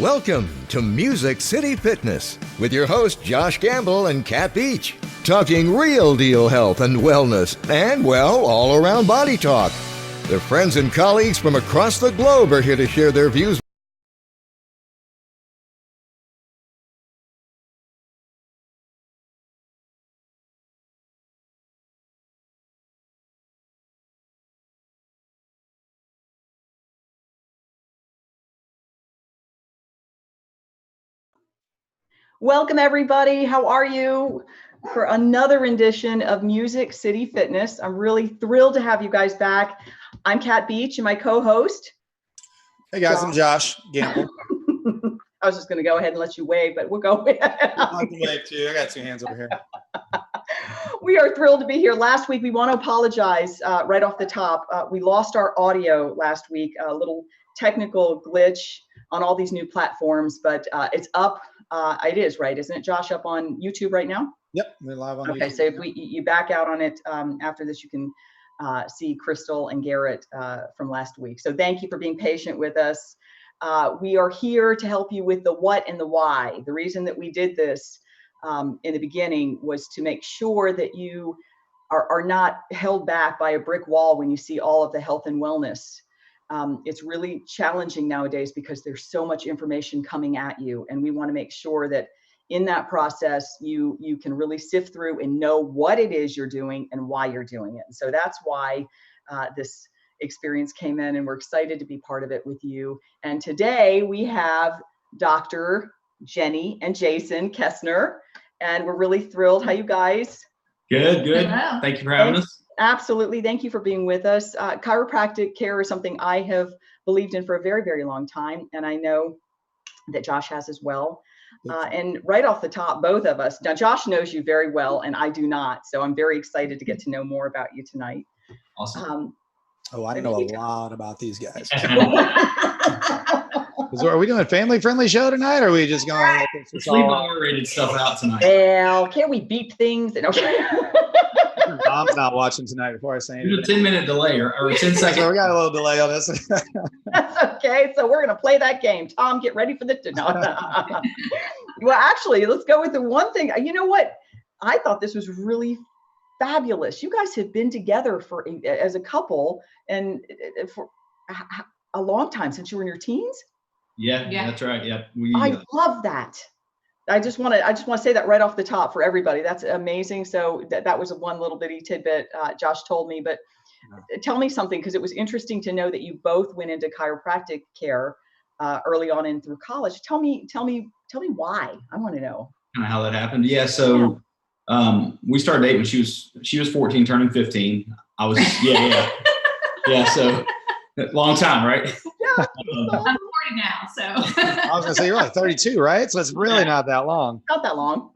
Welcome to Music City Fitness with your hosts Josh Gamble and Kat Beach. Talking real deal health and wellness and, well, all around body talk. Their friends and colleagues from across the globe are here to share their views. Welcome, everybody. How are you? For another rendition of Music City Fitness. I'm really thrilled to have you guys back. I'm Kat Beach and my co-host. Hey guys, I'm Josh Gamble. I was just going to go ahead and let you wave, but we'll go ahead. I can wave too. I got two hands over here. We are thrilled to be here. Last week, we want to apologize right off the top. We lost our audio last week, a little technical glitch on all these new platforms, but it's up. It is, right? Isn't it, Josh, up on YouTube right now? Yep, we're live on YouTube. Okay, so if you back out on it after this, you can see Crystal and Garrett from last week. So thank you for being patient with us. We are here to help you with the what and the why. The reason that we did this in the beginning was to make sure that you are not held back by a brick wall when you see all of the health and wellness. It's really challenging nowadays because there's so much information coming at you, and we want to make sure that in that process you can really sift through and know what it is you're doing and why you're doing it. And so that's why this experience came in, and we're excited to be part of it with you. And today we have Dr. Jenny and Jason Kestner, and we're really thrilled. How you guys? Good. Hello. Thank you for having us. Absolutely. Thank you for being with us. Chiropractic care is something I have believed in for a very, very long time. And I know that Josh has as well. And right off the top, both of us, now Josh knows you very well and I do not. So I'm very excited to get to know more about you tonight. Awesome. I know a lot about these guys. Are we doing a family-friendly show tonight, or are we just going like this? Leave the R-rated stuff out tonight. Well, can't we beep things? Mom's not watching tonight before I say anything. There's a 10-minute delay or 10 seconds. So we got a little delay on this. That's okay. So we're going to play that game. Tom, get ready for the... No. Well, actually, let's go with the one thing. You know what? I thought this was really fabulous. You guys have been together as a couple and for a long time, since you were in your teens. Yeah, that's right. Yeah, I love that. I just want to say that right off the top for everybody. That's amazing. So that was one little bitty tidbit Josh told me, but tell me something, because it was interesting to know that you both went into chiropractic care early on and through college. Tell me why. I want to know. Kind of how that happened. Yeah. So we started dating when she was 14, turning 15. I was yeah. So long time, right? Yeah. I'm 40 now, so. I was gonna say you're like 32, right? So it's really not that long. Not that long.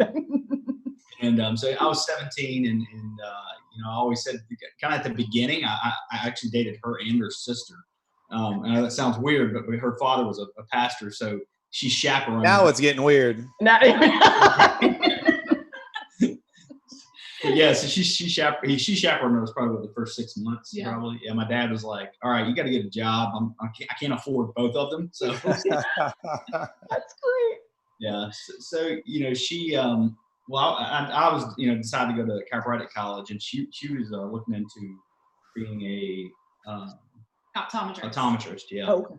And so I was 17, and I always said, kind of at the beginning, I actually dated her and her sister. And I know that sounds weird, but her father was a pastor, so she chaperoned. Now it's getting weird. Yeah, so she chaperoned us probably the first 6 months. Yeah. Probably. Yeah, my dad was like, "All right, you got to get a job. I can't afford both of them." So That's great. yeah, so she well, I was decided to go to chiropractic college, and she was looking into being a optometrist. Yeah. Oh, okay.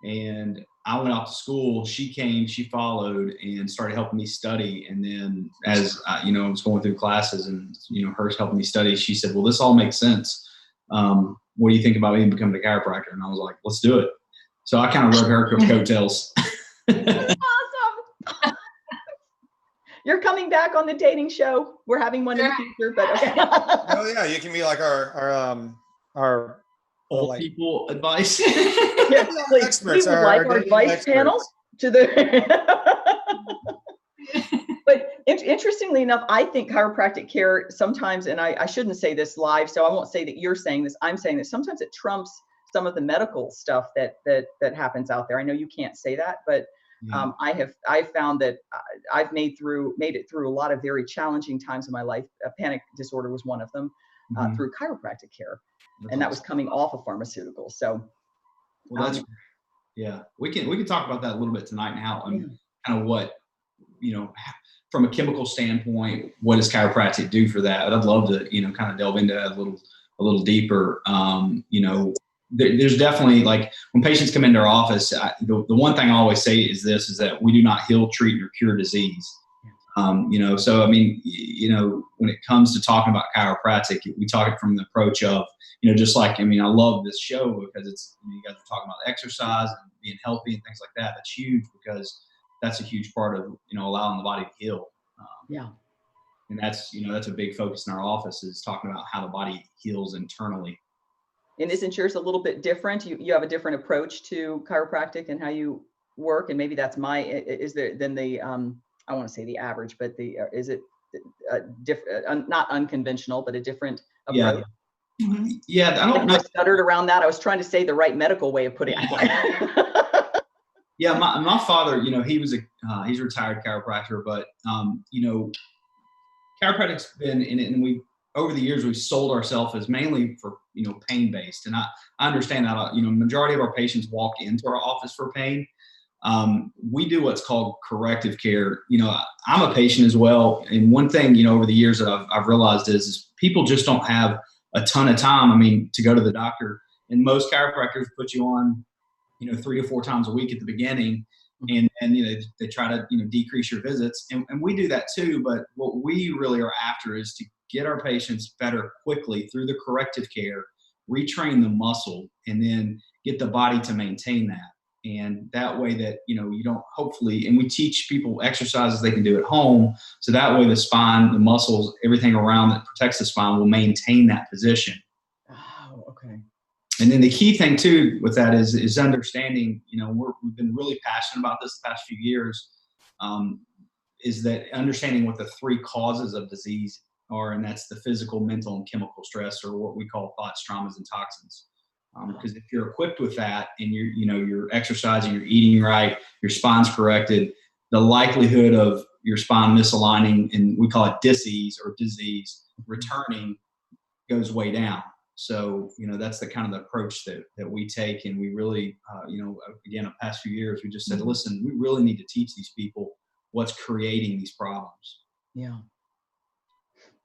And I went off to school. She came, she followed, and started helping me study. And then as I was going through classes and, her helping me study, she said, well, this all makes sense. What do you think about me becoming a chiropractor? And I was like, let's do it. So I kind of rode her coattails. Awesome. You're coming back on the dating show. We're having one in the future, but okay. Oh yeah, you can be like our Old people advice. Yeah, experts. We would like our advice experts. panel to the. But interestingly enough, I think chiropractic care sometimes, and I shouldn't say this live, so I won't say that you're saying this. I'm saying that sometimes it trumps some of the medical stuff that happens out there. I know you can't say that, but I've found that I've made it through a lot of very challenging times in my life. A panic disorder was one of them, through chiropractic care. And that was coming off of pharmaceuticals. So well, Yeah. We can talk about that a little bit tonight and how, kind of what, from a chemical standpoint, what does chiropractic do for that? I'd love to, kind of delve into that a little deeper. There's definitely, like, when patients come into our office, the one thing I always say is that we do not heal, treat, or cure disease. So, I mean, when it comes to talking about chiropractic, we talk it from the approach of, just like, I love this show because it's, you guys are talking about exercise and being healthy and things like that. That's huge because that's a huge part of, allowing the body to heal. And that's a big focus in our office, is talking about how the body heals internally. And isn't yours a little bit different? You have a different approach to chiropractic and how you work, and maybe that's than the I want to say the average, but is it different, not unconventional, but a different approach? Yeah, I don't know. I stuttered around that. I was trying to say the right medical way of putting it. Yeah, my father, he's a retired chiropractor, but chiropractic's been in it, and we, over the years, we've sold ourselves as mainly for, pain based. And I understand that, majority of our patients walk into our office for pain. We do what's called corrective care. I'm a patient as well. And one thing, over the years that I've realized is people just don't have a ton of time, to go to the doctor. And most chiropractors put you on, 3 to 4 times a week at the beginning. And they try to, decrease your visits. And we do that too. But what we really are after is to get our patients better quickly through the corrective care, retrain the muscle, and then get the body to maintain that. And that way that, you don't, hopefully, and we teach people exercises they can do at home. So that way the spine, the muscles, everything around that protects the spine will maintain that position. Oh, okay. And then the key thing too with that is understanding, we've been really passionate about this the past few years, is that understanding what the 3 causes of disease are, and that's the physical, mental, and chemical stress, or what we call thoughts, traumas, and toxins. Because if you're equipped with that, and you're exercising, you're eating right, your spine's corrected, the likelihood of your spine misaligning, and we call it disease returning, goes way down. So, that's the kind of the approach that we take. And we really, again, the past few years, we just said, listen, we really need to teach these people what's creating these problems. Yeah.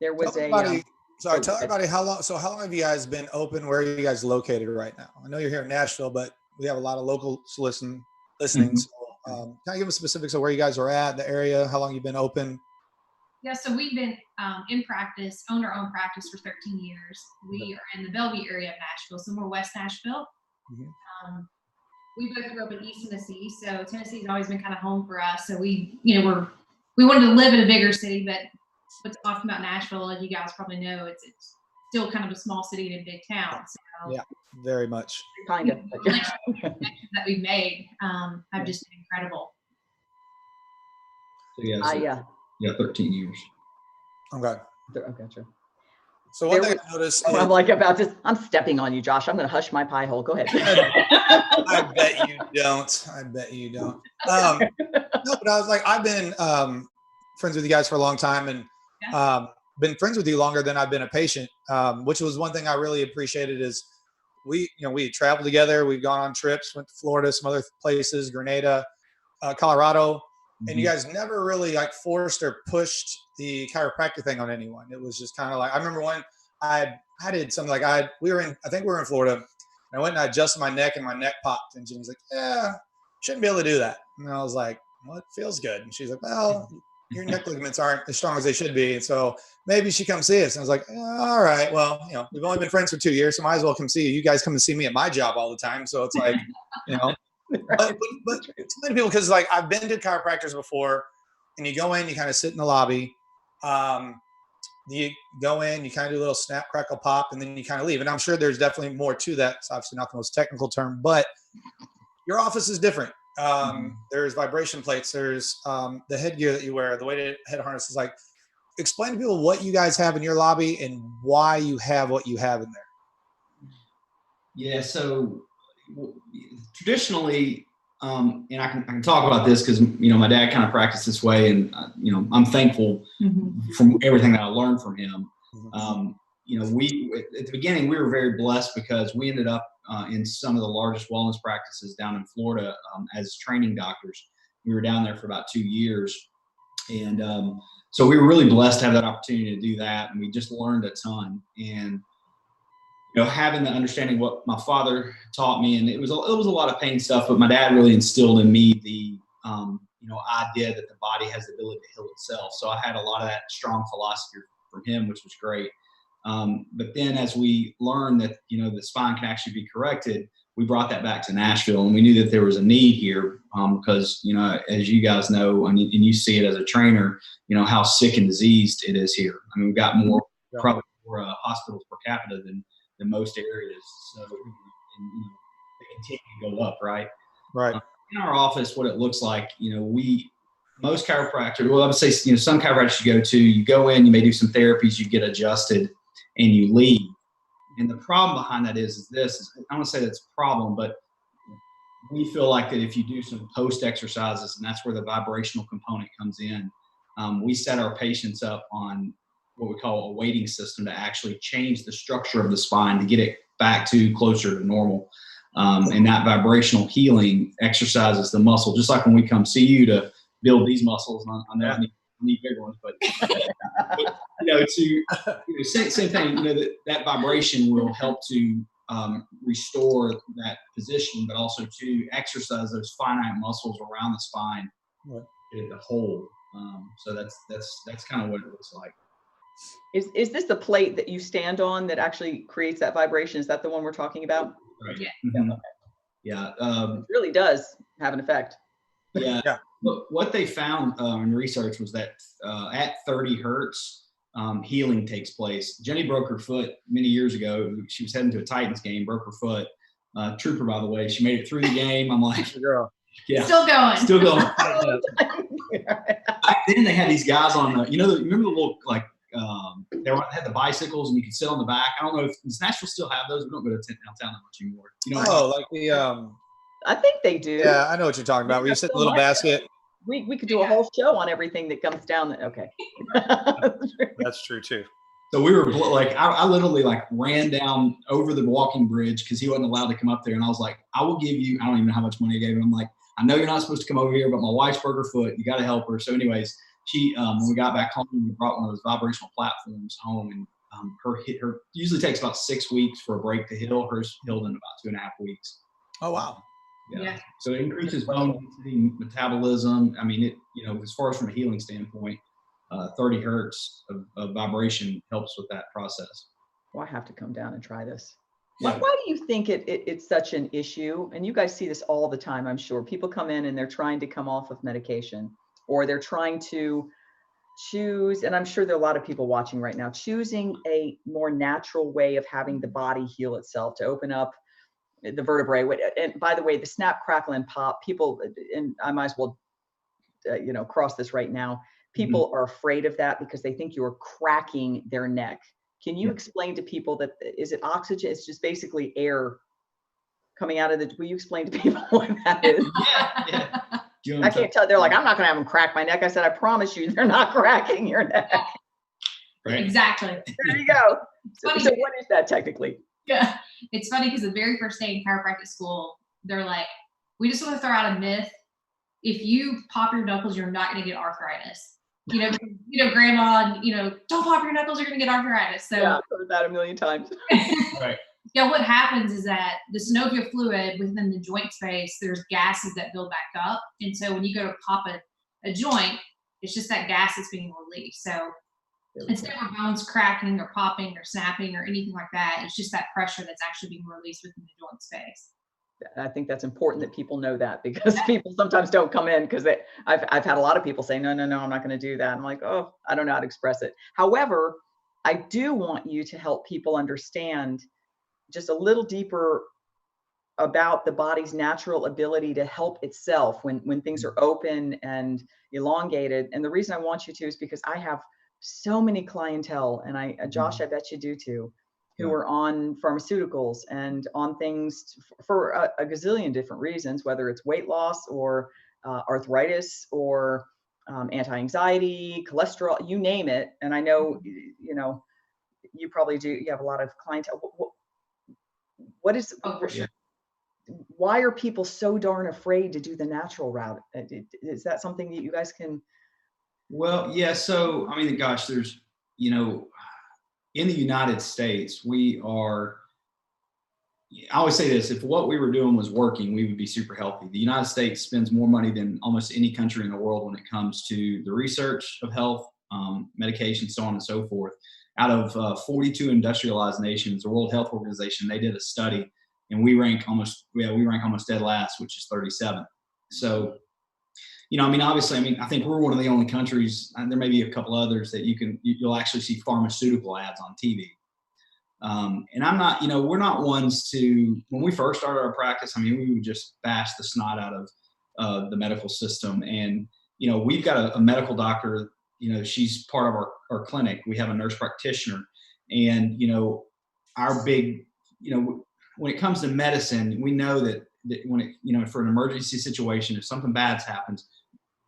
There was tell everybody how long have you guys been open? Where are you guys located right now? I know you're here in Nashville, but we have a lot of locals listening. Mm-hmm. So, can I give us specifics of where you guys are at, the area, how long you've been open? Yeah, so we've been owned our own practice for 13 years. We are in the Bellevue area of Nashville, so we're West Nashville. Mm-hmm. We both grew up in East Tennessee, so Tennessee's always been kind of home for us. So we wanted to live in a bigger city, but what's awesome about Nashville, as you guys probably know, it's still kind of a small city in a big town. So yeah, very much. Kind of. The connections that we've made have just been incredible. So 13 years. Okay. Gotcha. So one thing I noticed, I'm stepping on you, Josh. I'm going to hush my pie hole. Go ahead. I bet you don't. No, but I was like, I've been friends with you guys for a long time, and been friends with you longer than I've been a patient, which was one thing I really appreciated. Is we had traveled together. We've gone on trips, went to Florida, some other places, Grenada, Colorado. And you guys never really forced or pushed the chiropractic thing on anyone. It was just kind of like, I remember when I did something I think we were in Florida, and I went and I adjusted my neck and my neck popped, and Jenny's like, yeah, shouldn't be able to do that. And I was like, well, it feels good. And she's like, well, your neck ligaments aren't as strong as they should be. And so maybe she come see us. And I was like, all right, well, we've only been friends for 2 years, so might as well come see you. You guys come and see me at my job all the time. So it's like, But too many people, because I've been to chiropractors before, and you go in, you kind of sit in the lobby, you go in, you kind of do a little snap, crackle, pop, and then you kind of leave. And I'm sure there's definitely more to that. It's obviously not the most technical term, but your office is different. There's vibration plates, there's the headgear that you wear, the way the head harness is explain to people what you guys have in your lobby and why you have what you have in there. Yeah, so traditionally, and I can talk about this because my dad kind of practiced this way, and I'm thankful from everything that I learned from him. We at the beginning, we were very blessed because we ended up in some of the largest wellness practices down in Florida as training doctors. We were down there for about 2 years. And so we were really blessed to have that opportunity to do that. And we just learned a ton. And, having the understanding what my father taught me, and it was a lot of pain stuff, but my dad really instilled in me the, idea that the body has the ability to heal itself. So I had a lot of that strong philosophy from him, which was great. But then as we learned that, the spine can actually be corrected, we brought that back to Nashville, and we knew that there was a need here because, as you guys know, and you see it as a trainer, how sick and diseased it is here. I mean, we've got probably more hospitals per capita than most areas. So, they continue to go up, right? Right. In our office, what it looks like, most chiropractors, well, I would say, some chiropractors you go in, you may do some therapies, you get adjusted, and you leave. And the problem behind that is I don't want to say that's a problem, but we feel like that if you do some post exercises, and that's where the vibrational component comes in, we set our patients up on what we call a weighting system to actually change the structure of the spine to get it back to closer to normal. And that vibrational healing exercises the muscle, just like when we come see you to build these muscles. And I know I need bigger ones, but same thing. That vibration will help to restore that position, but also to exercise those finite muscles around the spine, get it to hold. So that's kind of what it looks like. Is this the plate that you stand on that actually creates that vibration? Is that the one we're talking about? Right. Yeah. Mm-hmm. Yeah. It really does have an effect. Yeah. Look, what they found in research was that at 30 hertz, healing takes place. Jenny broke her foot many years ago. She was heading to a Titans game, broke her foot. Trooper, by the way. She made it through the game. I'm like, Girl. yeah. Still going. Back then they had these guys on the, remember the little, like, they had the bicycles and you could sit on the back. I don't know does Nashville still have those? We don't go to downtown that much anymore. Like the I think they do. yeah, I know what you're talking about. Where you sit in a little basket. We could do a whole show on everything that comes down. Okay. That's true too. So we were like, I literally like ran down over the walking bridge because he wasn't allowed to come up there. And I was like, I will give you, I don't even know how much money I gave him. I'm like, I know you're not supposed to come over here, but my wife's broke her foot. You got to help her. So anyways, she, when we got back home, we brought one of those vibrational platforms home, and her usually takes about 6 weeks for a break to heal. Hers healed in about 2.5 weeks. Oh, wow. Yeah. So it increases bone density, metabolism. I mean, as far as from a healing standpoint, 30 hertz of vibration helps with that process. Well, I have to come down and try this. Yeah. Why do you think it's such an issue? And you guys see this all the time, I'm sure. People come in and they're trying to come off of medication, or they're trying to choose, and I'm sure there are a lot of people watching right now, choosing a more natural way of having the body heal itself, to open up the vertebrae. And by the way, the Snap, Crackle, and Pop, people, and I might as well, cross this right now. People are afraid of that because they think you're cracking their neck. Can you explain to people that, is it oxygen? It's just basically air coming out of will you explain to people what that is? Yeah. I can't tell. They're like, I'm not going to have them crack my neck. I said, I promise you, they're not cracking your neck. Right. Exactly. There you go. So what is that technically? Yeah. It's funny because the very first day in chiropractic school, they're like, we just want to throw out a myth. If you pop your knuckles, you're not going to get arthritis. Grandma, don't pop your knuckles, you're going to get arthritis. So yeah, I've heard that a million times. Right. Yeah, what happens is that the synovial fluid within the joint space, there's gases that build back up. And so when you go to pop a joint, it's just that gas that's being released. So instead of bones cracking or popping or snapping or anything like that, it's just that pressure that's actually being released within the joint space. I think that's important that people know that, because people sometimes don't come in because I've had a lot of people say, no, I'm not going to do that. I'm like, oh, I don't know how to express it. However, I do want you to help people understand just a little deeper about the body's natural ability to help itself when things are open and elongated. And the reason I want you to is because I have so many clientele, and Josh, I bet you do too, who are on pharmaceuticals and on things for a gazillion different reasons, whether it's weight loss or arthritis or anti-anxiety, cholesterol, you name it. And I know, you probably do, you have a lot of clientele. What is, Oh, for sure. why are people so darn afraid to do the natural route? Is that something that you guys can? Well, yeah. So, I mean, gosh, there's, you know, in the United States, we are, I always say this, if what we were doing was working, we would be super healthy. The United States spends more money than almost any country in the world when it comes to the research of health, medication, so on and so forth. Out of 42 industrialized nations, the World Health Organization, they did a study, and we rank almost dead last, which is 37. So, you know, I mean, obviously, I mean, I think we're one of the only countries, and there may be a couple others that you'll actually see pharmaceutical ads on TV. And I'm not, you know, we're not ones to, when we first started our practice, I mean, we would just bash the snot out of the medical system. And, you know, we've got a medical doctor, you know, she's part of our clinic. We have a nurse practitioner, and, you know, our big, you know, when it comes to medicine, we know that when it, you know, for an emergency situation, if something bad's happens,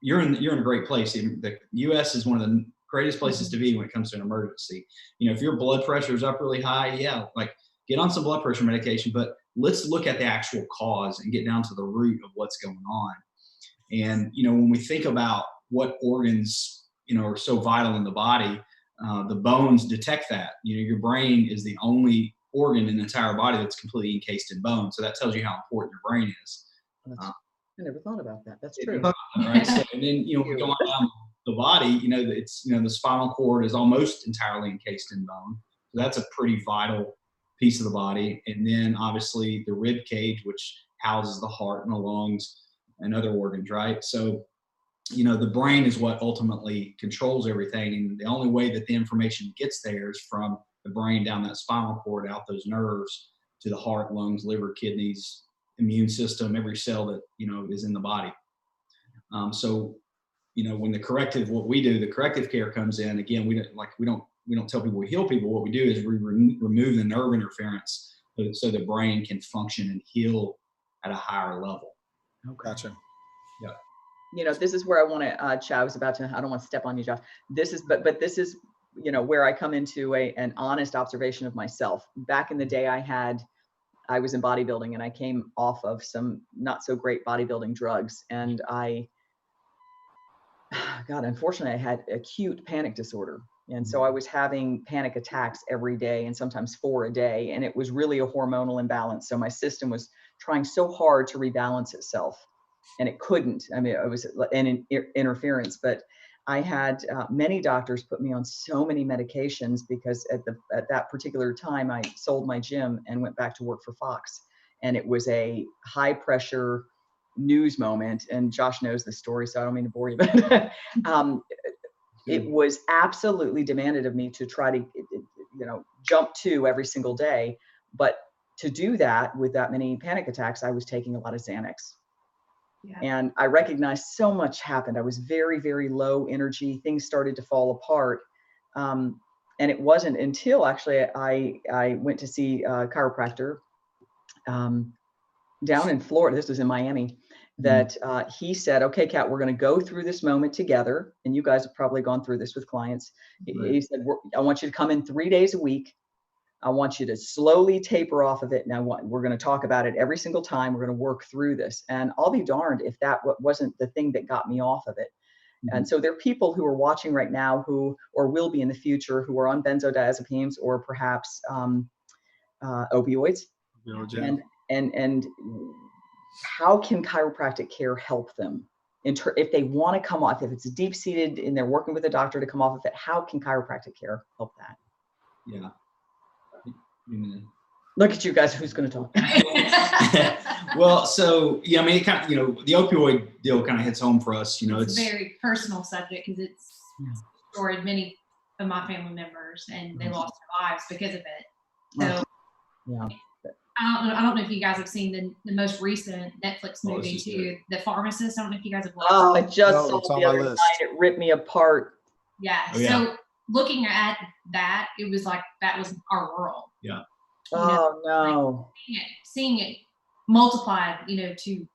you're in a great place. The U.S. is one of the greatest places to be when it comes to an emergency. You know, if your blood pressure is up really high, yeah, like get on some blood pressure medication, but let's look at the actual cause and get down to the root of what's going on. And, you know, when we think about what organs, you know, are so vital in the body, the bones detect that. You know, your brain is the only organ in the entire body that's completely encased in bone. So that tells you how important your brain is. I never thought about that. That's true. Right. So, and then, you know, we go on down the body, you know, it's, you know, the spinal cord is almost entirely encased in bone. So that's a pretty vital piece of the body. And then obviously the rib cage, which houses the heart and the lungs and other organs, right? So, you know, the brain is what ultimately controls everything. And the only way that the information gets there is from the brain down that spinal cord, out those nerves to the heart, lungs, liver, kidneys, immune system, every cell that, you know, is in the body. So, you know, when the corrective care comes in, again, we don't tell people we heal people. What we do is we remove the nerve interference so the brain can function and heal at a higher level. Okay. Gotcha. Yeah. You know, this is where I want to chat. I don't want to step on you, Josh. This is, but this is, you know, where I come into an honest observation of myself. Back in the day, I was in bodybuilding, and I came off of some not so great bodybuilding drugs. And unfortunately, I had acute panic disorder. And so I was having panic attacks every day, and sometimes 4 a day. And it was really a hormonal imbalance. So my system was trying so hard to rebalance itself, and it couldn't. I mean, it was an interference, but I had many doctors put me on so many medications because at that particular time I sold my gym and went back to work for Fox, and it was a high pressure news moment. And Josh knows this story, so I don't mean to bore you, but it was absolutely demanded of me to try to, you know, jump 2 every single day. But to do that with that many panic attacks, I was taking a lot of Xanax. Yeah. And I recognized so much happened. I was very, very low energy. Things started to fall apart. And it wasn't until actually I went to see a chiropractor down in Florida. This was in Miami. That he said, okay, Kat, we're going to go through this moment together. And you guys have probably gone through this with clients. Right. He said, I want you to come in 3 days a week. I want you to slowly taper off of it. Now, we're going to talk about it every single time. We're going to work through this. And I'll be darned if that wasn't the thing that got me off of it. Mm-hmm. And so there are people who are watching right now or will be in the future, who are on benzodiazepines or perhaps opioids. Yeah. And how can chiropractic care help them? If they want to come off, if it's deep-seated and they're working with a doctor to come off of it, how can chiropractic care help that? Yeah. Look at you guys. Who's going to talk? Well, so, yeah, I mean, it kind of, you know, the opioid deal kind of hits home for us. You know, it's a very personal subject because it's destroyed many of my family members, and they lost their lives because of it. So, yeah. I don't know if you guys have seen the most recent Netflix movie too, The Pharmacist. I don't know if you guys have watched it. I just saw it the other night. It ripped me apart. Yeah. Oh, yeah. So looking at that, it was like that was our world. Yeah. No. Like seeing it multiplied, you know, to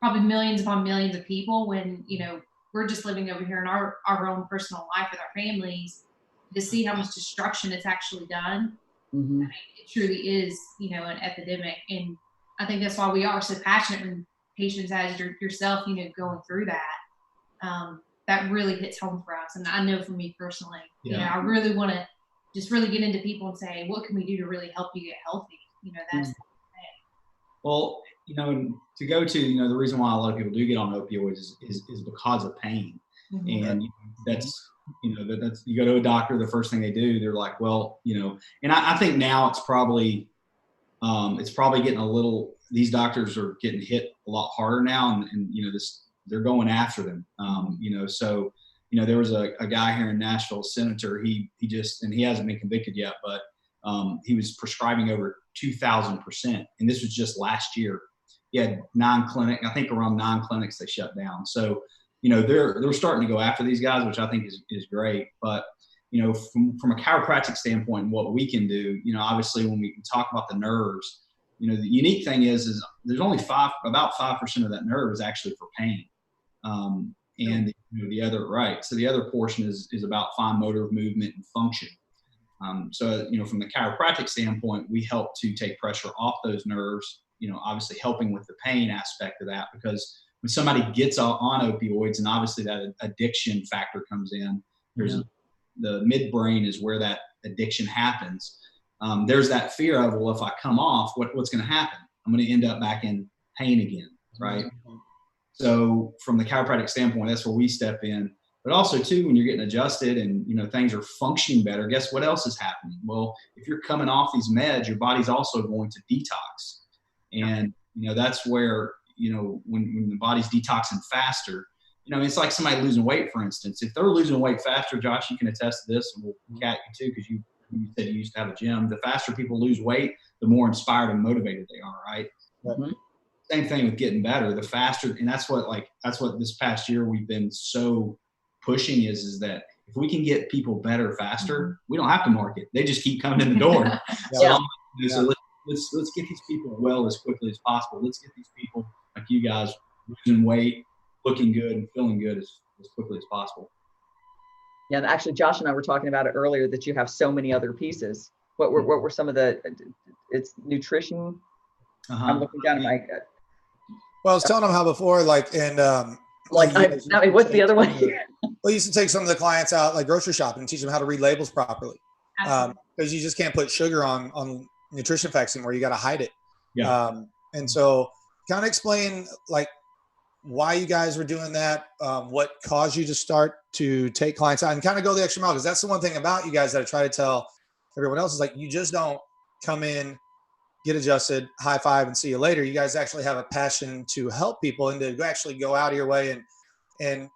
probably millions upon millions of people when, you know, we're just living over here in our own personal life with our families, to see how much destruction it's actually done. Mm-hmm. I mean, it truly is, an epidemic. And I think that's why we are so passionate when patients as yourself, going through that. That really hits home for us. And I know for me personally, I really want to just really get into people and say, what can we do to really help you get healthy? That's the thing. Well, to go to, the reason why a lot of people do get on opioids is because of pain. Mm-hmm. And that's, that's, you go to a doctor, the first thing they do, they're like, well, and I think now it's probably getting a little, these doctors are getting hit a lot harder now. And they're going after them. So, there was a guy here in Nashville, senator, he hasn't been convicted yet, but he was prescribing over 2,000%. And this was just last year. He had I think around 9 clinics they shut down. So, they're starting to go after these guys, which I think is great. But, from a chiropractic standpoint, what we can do, obviously when we talk about the nerves, the unique thing is there's only about 5% of that nerve is actually for pain. And the other, right. So the other portion is about fine motor movement and function. So, from the chiropractic standpoint, we help to take pressure off those nerves, obviously helping with the pain aspect of that, because when somebody gets on opioids, and obviously that addiction factor comes in, there's the midbrain is where that addiction happens. There's that fear of, well, if I come off, what's going to happen? I'm going to end up back in pain again, right? Mm-hmm. So from the chiropractic standpoint, that's where we step in. But also too, when you're getting adjusted and things are functioning better, guess what else is happening? Well, if you're coming off these meds, your body's also going to detox, and that's where when the body's detoxing faster, it's like somebody losing weight, for instance. If they're losing weight faster, Josh, you can attest to this, and we'll cat you too, because you said you used to have a gym. The faster people lose weight, the more inspired and motivated they are, right? Mm-hmm. Same thing with getting better. The faster, and that's what this past year we've been so pushing is that if we can get people better faster, we don't have to market. They just keep coming in the door. So let's get these people well as quickly as possible. Let's get these people like you guys losing weight, looking good, and feeling good as quickly as possible. Yeah, and actually, Josh and I were talking about it earlier, that you have so many other pieces. What were some of the? It's nutrition. I'm looking down at my. Well, I was telling them how before, what's the other one? We used to take some of the clients out, like grocery shopping, and teach them how to read labels properly. Because you just can't put sugar on nutrition facts anymore. You got to hide it. Yeah. And so kind of explain why you guys were doing that, what caused you to start to take clients out, and kind of go the extra mile. Because that's the one thing about you guys that I try to tell everyone else is, like, you just don't come in, get adjusted, high five, and see you later. You guys actually have a passion to help people and to actually go out of your way. And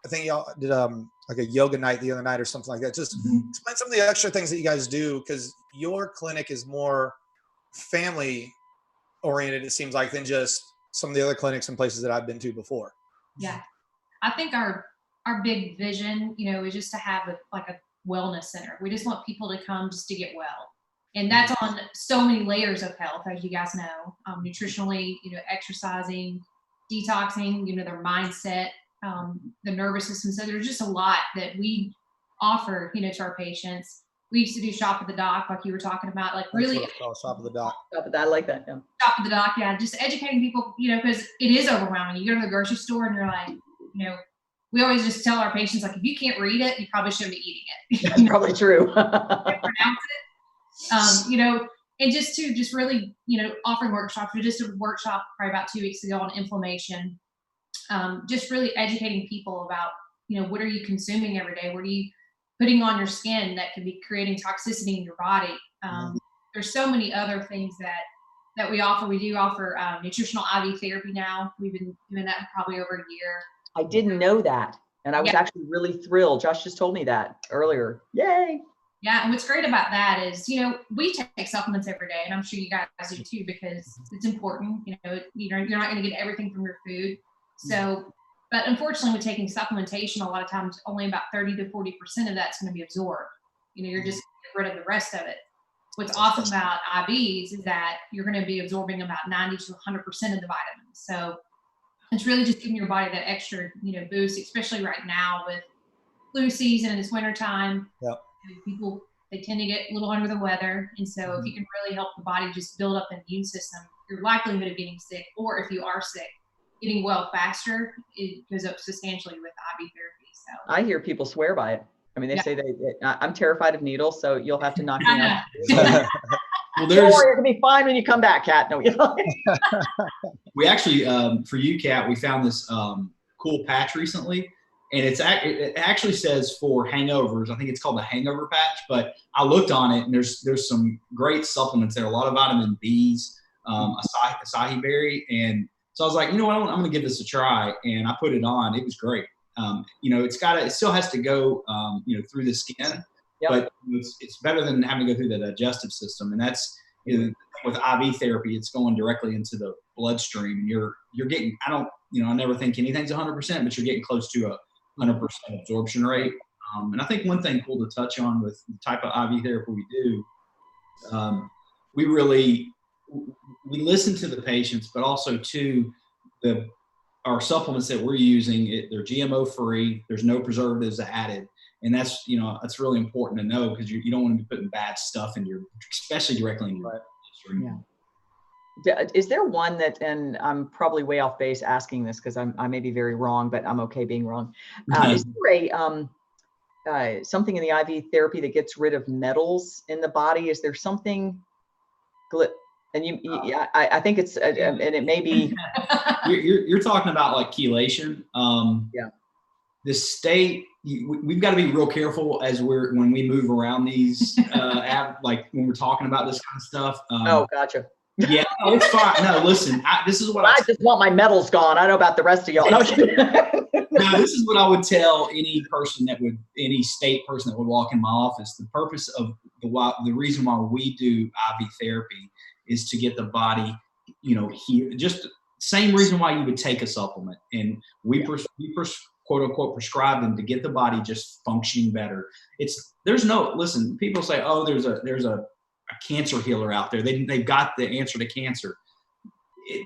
I think y'all did like a yoga night the other night or something like that. Just explain some of the extra things that you guys do, because your clinic is more family oriented, it seems like, than just some of the other clinics and places that I've been to before. Yeah. I think our big vision, is just to have a wellness center. We just want people to come just to get well. And that's on so many layers of health, as you guys know, nutritionally, exercising, detoxing, their mindset, the nervous system. So there's just a lot that we offer, to our patients. We used to do shop at the doc, like you were talking about, like really shop at the doc. I like that. Yeah. Shop at the doc. Yeah. Just educating people, because it is overwhelming. You go to the grocery store and you're like, we always just tell our patients, like, if you can't read it, you probably shouldn't be eating it. That's probably true. Pronounce it. And just really, offering workshops. We just did a workshop probably about 2 weeks ago on inflammation. Just really educating people about, what are you consuming every day? What are you putting on your skin that could be creating toxicity in your body? There's so many other things that we offer. We do offer nutritional IV therapy now. We've been doing that for probably over a year. I didn't know that. And I was actually really thrilled. Josh just told me that earlier. Yay. Yeah. And what's great about that is, we take supplements every day, and I'm sure you guys do too, because it's important. You're not going to get everything from your food. So, but unfortunately with taking supplementation, a lot of times only about 30 to 40% of that's going to be absorbed. You're just getting rid of the rest of it. What's awesome about IVs is that you're going to be absorbing about 90 to 100% of the vitamins. So it's really just giving your body that extra, boost, especially right now with flu season and it's winter time. Yep. People, they tend to get a little under the weather. And so if you can really help the body just build up an immune system, your likelihood of getting sick, or if you are sick, getting well faster, it goes up substantially with IV therapy. So I hear people swear by it. I mean, they say I'm terrified of needles, so you'll have to knock me out. Well, Don't worry, you're gonna be fine when you come back, Kat. No, we actually, for you, Kat, we found this cool patch recently, and it actually says for hangovers. I think it's called the hangover patch, but I looked on it, and there's some great supplements there, a lot of vitamin B's, acai berry, and so I was like, you know what, I'm gonna give this a try, and I put it on. It was great. It still has to go, through the skin. Yep. But it's better than having to go through the digestive system, and that's with IV therapy. It's going directly into the bloodstream, and you're getting. I never think anything's 100%, but you're getting close to a 100% absorption rate. And I think one thing cool to touch on with the type of IV therapy we do, we listen to the patients, but also to our supplements that we're using. They're GMO free. There's no preservatives added. And that's really important to know, because you don't want to be putting bad stuff especially directly in your bloodstream. Yeah. Is there one that, and I'm probably way off base asking this because I may be very wrong, but I'm okay being wrong. Is there something in the IV therapy that gets rid of metals in the body? Is there something? And I think it's, and it may be. You're talking about like chelation. The state, we've got to be real careful when we move around these, like when we're talking about this kind of stuff. Oh, gotcha. Yeah, no, it's fine. No, listen, this is what I just want my metals gone. I don't know about the rest of y'all. No, this is what I would tell any state person that would walk in my office. The purpose of the reason why we do IV therapy is to get the body, just same reason why you would take a supplement. And we quote unquote prescribe them to get the body just functioning better. Listen, people say, oh, there's a cancer healer out there. They've got the answer to cancer.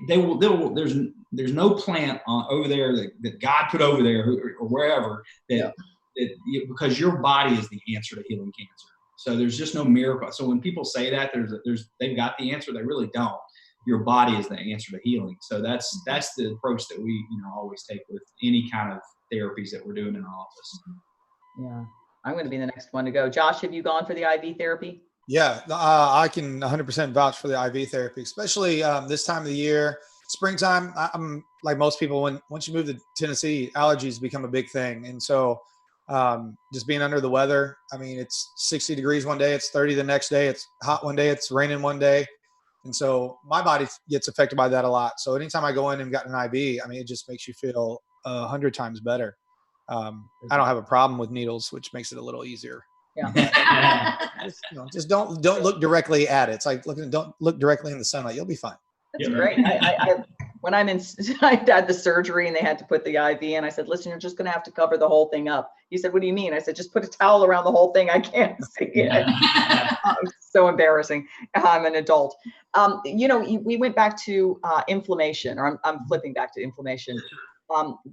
There's no plant over there that God put over there or wherever because your body is the answer to healing cancer. So there's just no miracle. So when people say that they've got the answer, they really don't. Your body is the answer to healing. So that's the approach that we always take with any kind of therapies that we're doing in our office. Yeah, I'm going to be the next one to go. Josh, have you gone for the IV therapy? Yeah, I can 100% vouch for the IV therapy, especially this time of the year, springtime. I'm like most people, once you move to Tennessee, allergies become a big thing. And so just being under the weather, I mean, it's 60 degrees one day, it's 30 the next day, it's hot one day, it's raining one day. And so my body gets affected by that a lot. So anytime I go in and got an IV, I mean, it just makes you feel 100 times better. I don't have a problem with needles, which makes it a little easier. Yeah. Just don't look directly at it. It's like don't look directly in the sunlight. You'll be fine. That's great. When I had the surgery and they had to put the IV in, I said, listen, you're just going to have to cover the whole thing up. He said, what do you mean? I said, just put a towel around the whole thing. I can't see it. So embarrassing. I'm an adult. We went back to inflammation, or I'm flipping back to inflammation.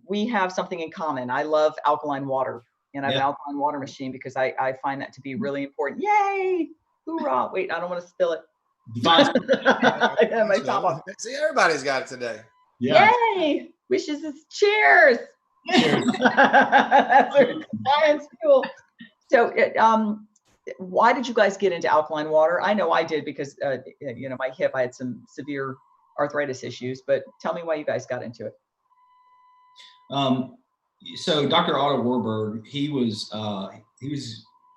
We have something in common. I love alkaline water, and I have an alkaline water machine because I find that to be really important. Yay! Hoorah! Wait, I don't want to spill it. My top off. See, everybody's got it today. Yeah. Yay! Wishes is cheers. Cheers. That's science fuel. So, why did you guys get into alkaline water? I know I did because, my hip, I had some severe arthritis issues, but tell me why you guys got into it. So Dr. Otto Warburg, he was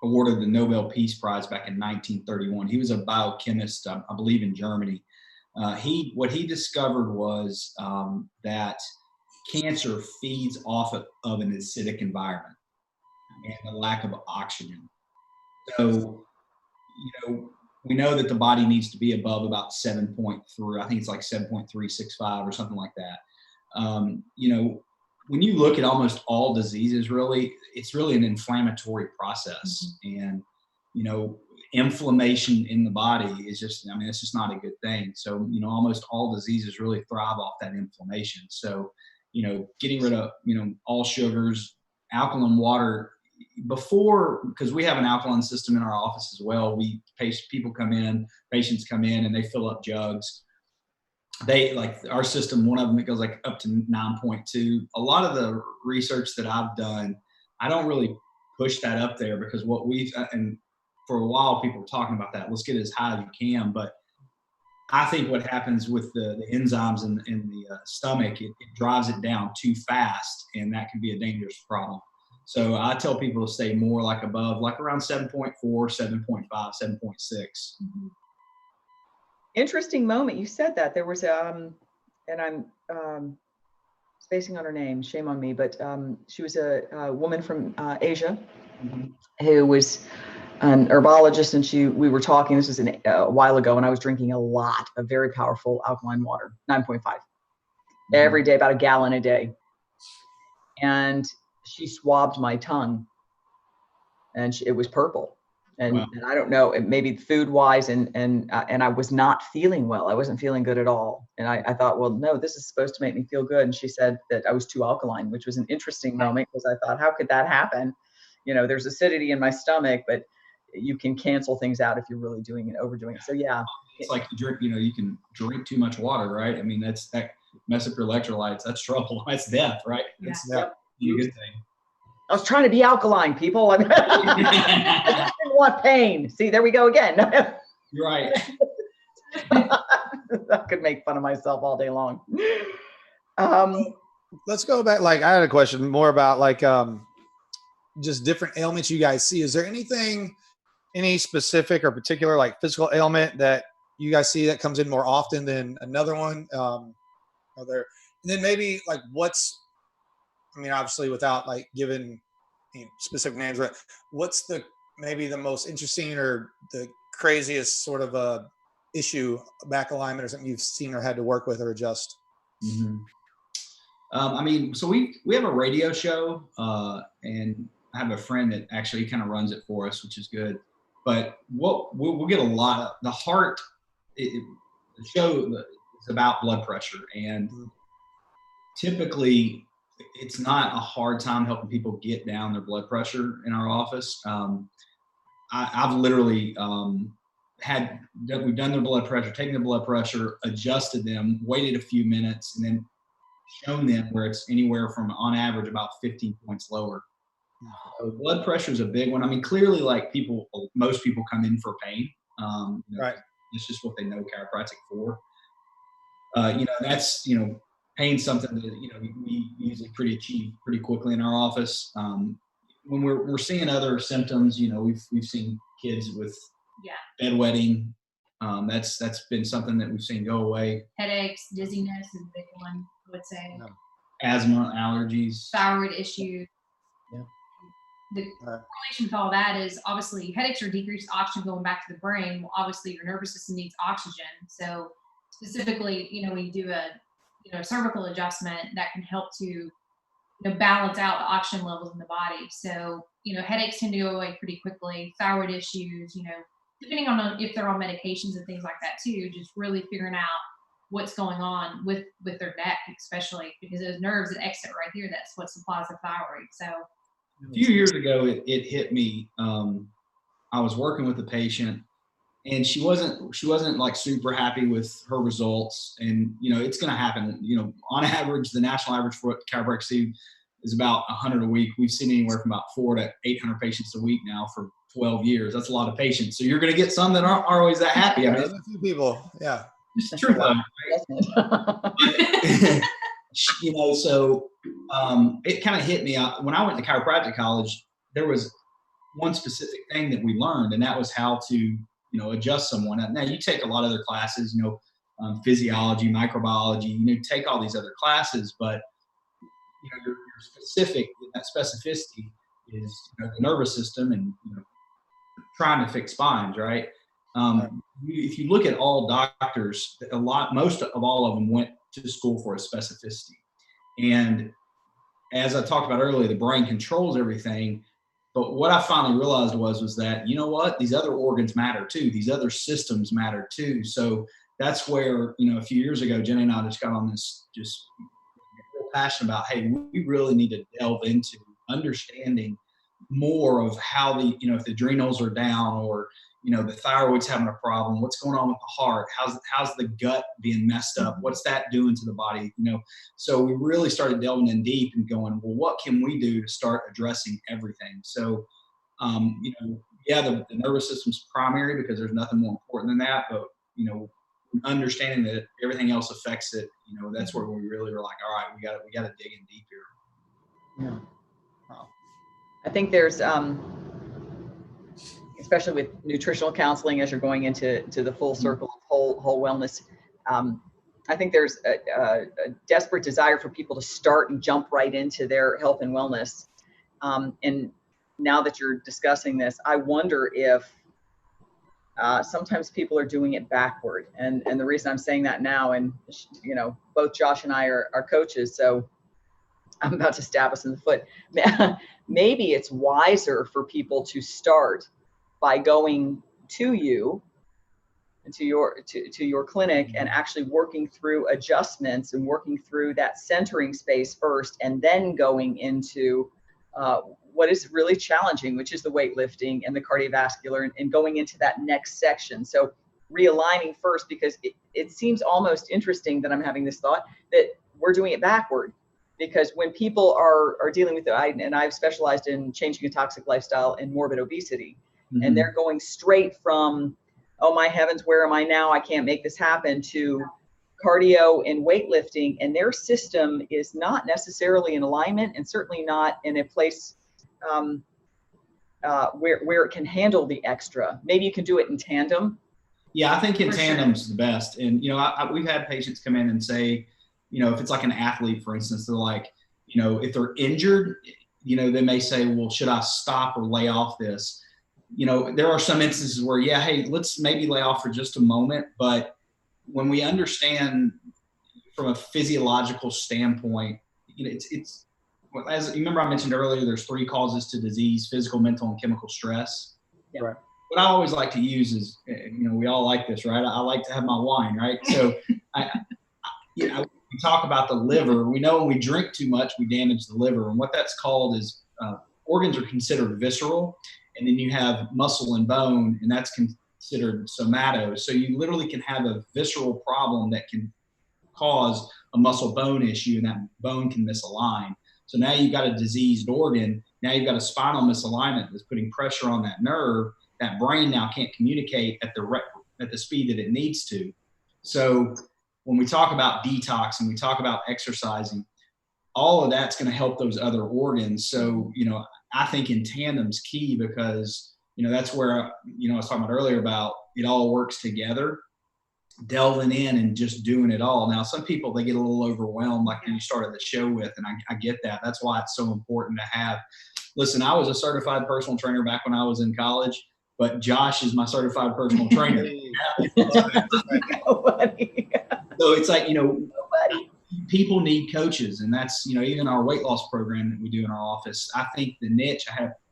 awarded the Nobel Peace Prize back in 1931. He was a biochemist, I believe, in Germany. What he discovered was that cancer feeds off of an acidic environment and a lack of oxygen. So, we know that the body needs to be above about 7.3. I think it's like 7.365 or something like that. When you look at almost all diseases, it's really an inflammatory process. And, inflammation in the body is it's just not a good thing. So, almost all diseases really thrive off that inflammation. So, getting rid of, all sugars, alkaline water, before, because we have an alkaline system in our office as well, patients come in and they fill up jugs. They like our system, one of them, it goes like up to 9.2. A lot of the research that I've done, I don't really push that up there, because what and for a while people were talking about that, let's get it as high as you can. But I think what happens with the enzymes in the stomach, it drives it down too fast, and that can be a dangerous problem. So I tell people to stay more like above, like around 7.4, 7.5, 7.6. Mm-hmm. Interesting moment. You said that there was, and I'm spacing on her name, shame on me, but she was a woman from Asia who was an herbologist, and we were talking, this was a while ago, and I was drinking a lot of very powerful alkaline water, 9.5, every day, about a gallon a day. And she swabbed my tongue, and it was purple. And, wow. And I don't know, maybe food wise, and I was not feeling well. I wasn't feeling good at all. And I thought, well, no, this is supposed to make me feel good. And she said that I was too alkaline, which was an interesting moment, because I thought, how could that happen? You know, there's acidity in my stomach, but you can cancel things out if you're really doing it, overdoing it. So yeah. It's like you can drink too much water, right? I mean, that mess up your electrolytes. That's trouble. That's death, right? Yeah. It's a good thing. I was trying to be alkaline, people. I didn't want pain. See, there we go again. You're right. I could make fun of myself all day long. Let's go back. Like, I had a question more about like just different ailments you guys see. Is there any specific or particular like physical ailment that you guys see that comes in more often than another one? And then maybe like obviously without like giving specific names, but what's maybe the most interesting or the craziest sort of issue, back alignment or something you've seen or had to work with or adjust? So we have a radio show, and I have a friend that actually kind of runs it for us, which is good. But we'll get a lot of the heart. The show is about blood pressure, and typically it's not a hard time helping people get down their blood pressure in our office. I've literally we've done their blood pressure, taken their blood pressure, adjusted them, waited a few minutes, and then shown them where it's anywhere from, on average, about 15 points lower. So blood pressure is a big one. I mean, clearly, like most people come in for pain. Right. It's just what they know chiropractic for. That's, pain's something that, we usually achieve pretty quickly in our office. When we're seeing other symptoms, we've seen kids with bedwetting. That's been something that we've seen go away. Headaches, dizziness is a big one, I would say. Asthma, allergies. Thyroid issues. Yeah. The correlation with all that is obviously headaches are decreased oxygen going back to the brain. Well, obviously your nervous system needs oxygen. So specifically, when you do a cervical adjustment, that can help to balance out the oxygen levels in the body. So, headaches tend to go away pretty quickly. Thyroid issues, depending on if they're on medications and things like that too, just really figuring out what's going on with their neck, especially because those nerves that exit right here, that's what supplies the thyroid. So a few years ago, it hit me. I was working with a patient, and she wasn't like super happy with her results. And it's going to happen. On average, the national average for what chiropractors see is about 100 a week. We've seen anywhere from about 400 to 800 patients a week now for 12 years. That's a lot of patients. So you're going to get some that aren't always that happy. I mean, there's a few people. Yeah. It's true. So it kind of hit me. When I went to chiropractic college, there was one specific thing that we learned, and that was how to, adjust someone. Now you take a lot of other classes, physiology, microbiology, take all these other classes, but your specific, that specificity is the nervous system and trying to fix spines, right? If you look at all doctors, most of all of them went to school for a specificity. And as I talked about earlier, the brain controls everything. But what I finally realized was that, these other organs matter too. These other systems matter too. So that's where, a few years ago, Jenny and I just got on this just real passion about, hey, we really need to delve into understanding more of how the, if the adrenals are down, or, the thyroid's having a problem, what's going on with the heart, how's the gut being messed up, what's that doing to the body, so we really started delving in deep and going, well, what can we do to start addressing everything? So, the nervous system's primary, because there's nothing more important than that, but, understanding that everything else affects it, that's where we really were like, all right, we got to dig in deep here. Yeah. I think there's, especially with nutritional counseling, as you're going into the full circle of whole wellness, I think there's a desperate desire for people to start and jump right into their health and wellness. And now that you're discussing this, I wonder if sometimes people are doing it backward. And the reason I'm saying that now, and both Josh and I are coaches, so I'm about to stab us in the foot. Maybe it's wiser for people to start by going to you, to your clinic, and actually working through adjustments and working through that centering space first, and then going into what is really challenging, which is the weightlifting and the cardiovascular, and going into that next section. So realigning first, because it seems almost interesting that I'm having this thought that we're doing it backward. Because when people are dealing with and I've specialized in changing a toxic lifestyle and morbid obesity, and they're going straight from, oh my heavens, where am I now? I can't make this happen, to cardio and weightlifting, and their system is not necessarily in alignment, and certainly not in a place where it can handle the extra. Maybe you can do it in tandem. Yeah, I think in tandem's the best. And, we've had patients come in and say, if it's like an athlete, for instance, they're like, if they're injured, they may say, well, should I stop or lay off this? There are some instances where, hey, let's maybe lay off for just a moment. But when we understand from a physiological standpoint, it's as you remember I mentioned earlier, there's 3 causes to disease: physical, mental, and chemical stress. Yeah. Right. What I always like to use is, we all like this, right? I like to have my wine, right? So we talk about the liver. We know when we drink too much, we damage the liver. And what that's called is organs are considered visceral. And then you have muscle and bone, and that's considered somato. So you literally can have a visceral problem that can cause a muscle bone issue, and that bone can misalign. So now you've got a diseased organ. Now you've got a spinal misalignment that's putting pressure on that nerve. That brain now can't communicate at the speed that it needs to. So when we talk about detox and we talk about exercising, all of that's going to help those other organs. So, I think in tandem's key, because, that's where, I was talking about earlier about it all works together, delving in and just doing it all. Now, some people, they get a little overwhelmed, like you started the show with, and I get that. That's why it's so important to have. Listen, I was a certified personal trainer back when I was in college, but Josh is my certified personal trainer. So it's like, people need coaches, and that's, even our weight loss program that we do in our office. I think the niche,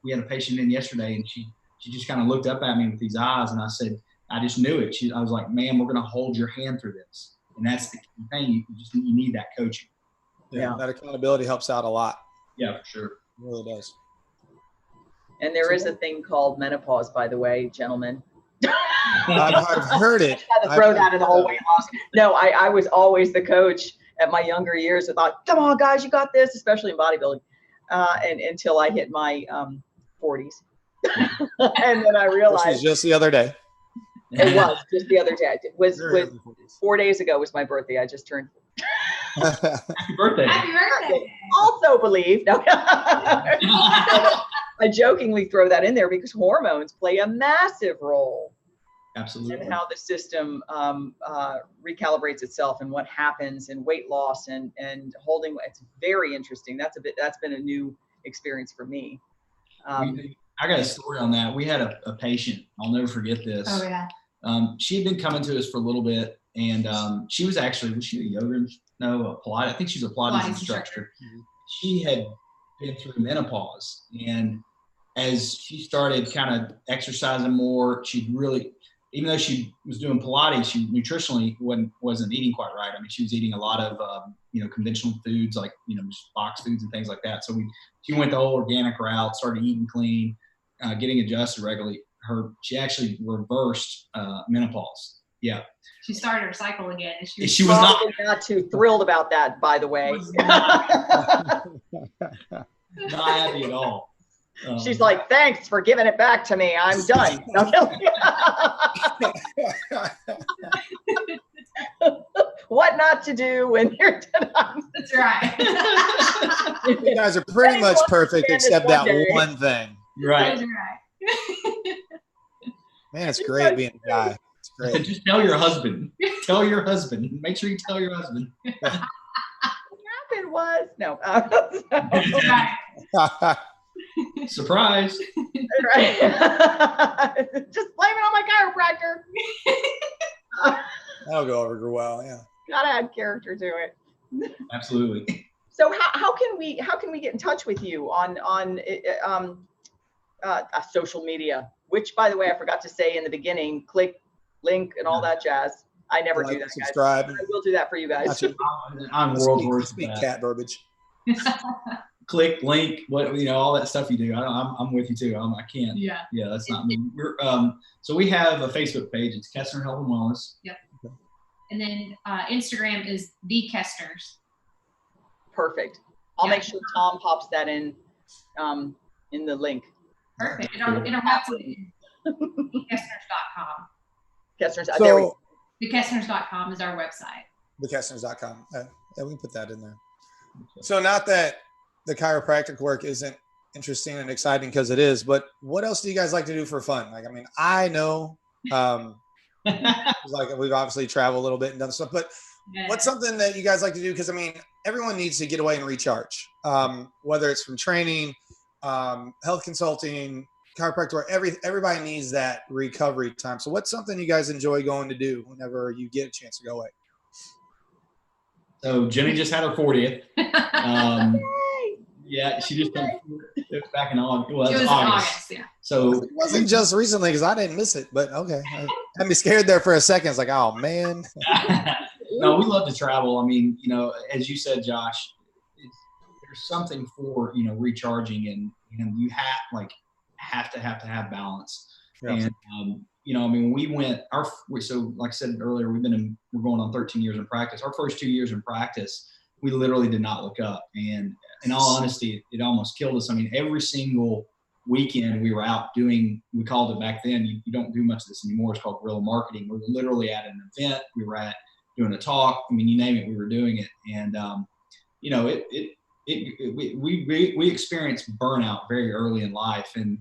we had a patient in yesterday, and she just kind of looked up at me with these eyes, and I said, I just knew it. I was like, ma'am, we're going to hold your hand through this. And that's the key thing. You need that coaching. Yeah. That accountability helps out a lot. Yeah, for sure. It really does. And there is a thing called menopause, by the way, gentlemen. I've heard it. I had to throw that in the whole weight loss. No, I was always the coach at my younger years. I thought, come on, guys, you got this, especially in bodybuilding. And until I hit my 40s. And then I realized. This was just the other day. It was just the other day. It was 4 days ago was my birthday. I just turned. Happy birthday. Happy birthday. Also believe. No. I jokingly throw that in there because hormones play a massive role. Absolutely. And how the system recalibrates itself and what happens in weight loss and holding. It's very interesting. That's been a new experience for me. I got a story on that. We had a patient. I'll never forget this. Oh yeah. She had been coming to us for a little bit, and she was a yoga? No, a Pilates. I think she's a Pilates instructor. Mm-hmm. She had been through menopause, and as she started kind of exercising more, she'd really, even though she was doing Pilates, she nutritionally wasn't eating quite right. I mean, she was eating a lot of, conventional foods like, just box foods and things like that. So she went the whole organic route, started eating clean, getting adjusted regularly. She actually reversed menopause. Yeah. She started her cycle again. And she was not too thrilled about that, by the way. Not happy at all. She's like, thanks for giving it back to me. I'm done. What not to do when you're done. That's right. You guys are pretty much perfect except that one thing. Right. That's right. Man, it's great being a guy. It's great. Just tell your husband. Tell your husband. Make sure you tell your husband. What happened was no. Surprise. Right. Just blame it on my chiropractor. That'll go over well. Yeah. Gotta add character to it. Absolutely. So how can we get in touch with you on social media? Which, by the way, I forgot to say in the beginning. Click link and all that jazz. I never do that, subscribe. guys. I will do that for you guys. I'm world worst. Speak cat verbiage. Click link, all that stuff you do. I'm with you too. I can't. Yeah. Yeah, that's not me. So we have a Facebook page. It's Kestner Health and Wellness. Yep. And then Instagram is the Kestners. Perfect. I'll make sure Tom pops that in the link. Perfect. In our website, Kestners.com. Kestners. So, there we go. TheKestners.com is our website. TheKestners.com. Yeah, we can put that in there. So not that the chiropractic work isn't interesting and exciting, because it is, but what else do you guys like to do for fun? Like, I mean, I know, like we've obviously traveled a little bit and done stuff, but what's something that you guys like to do? Because I mean, everyone needs to get away and recharge, whether it's from training, health consulting, chiropractor, everybody needs that recovery time. So what's something you guys enjoy going to do whenever you get a chance to go away? So Jenny just had her 40th. Yeah, she just turned back in August. Well, it was August. Yeah. So it wasn't just recently, because I didn't miss it, but okay. I had me scared there for a second. It's like, oh man. No, we love to travel. I mean, as you said, Josh, there's something for recharging, and you have to have balance. Yeah. And I mean, we went so like I said earlier, we're going on 13 years in practice. Our first 2 years in practice, we literally did not look up. And in all honesty, it almost killed us. I mean, every single weekend we were out doing, we called it back then, you don't do much of this anymore. It's called guerrilla marketing. We were literally at an event. We were doing a talk. I mean, you name it, we were doing it. And, we experienced burnout very early in life. And,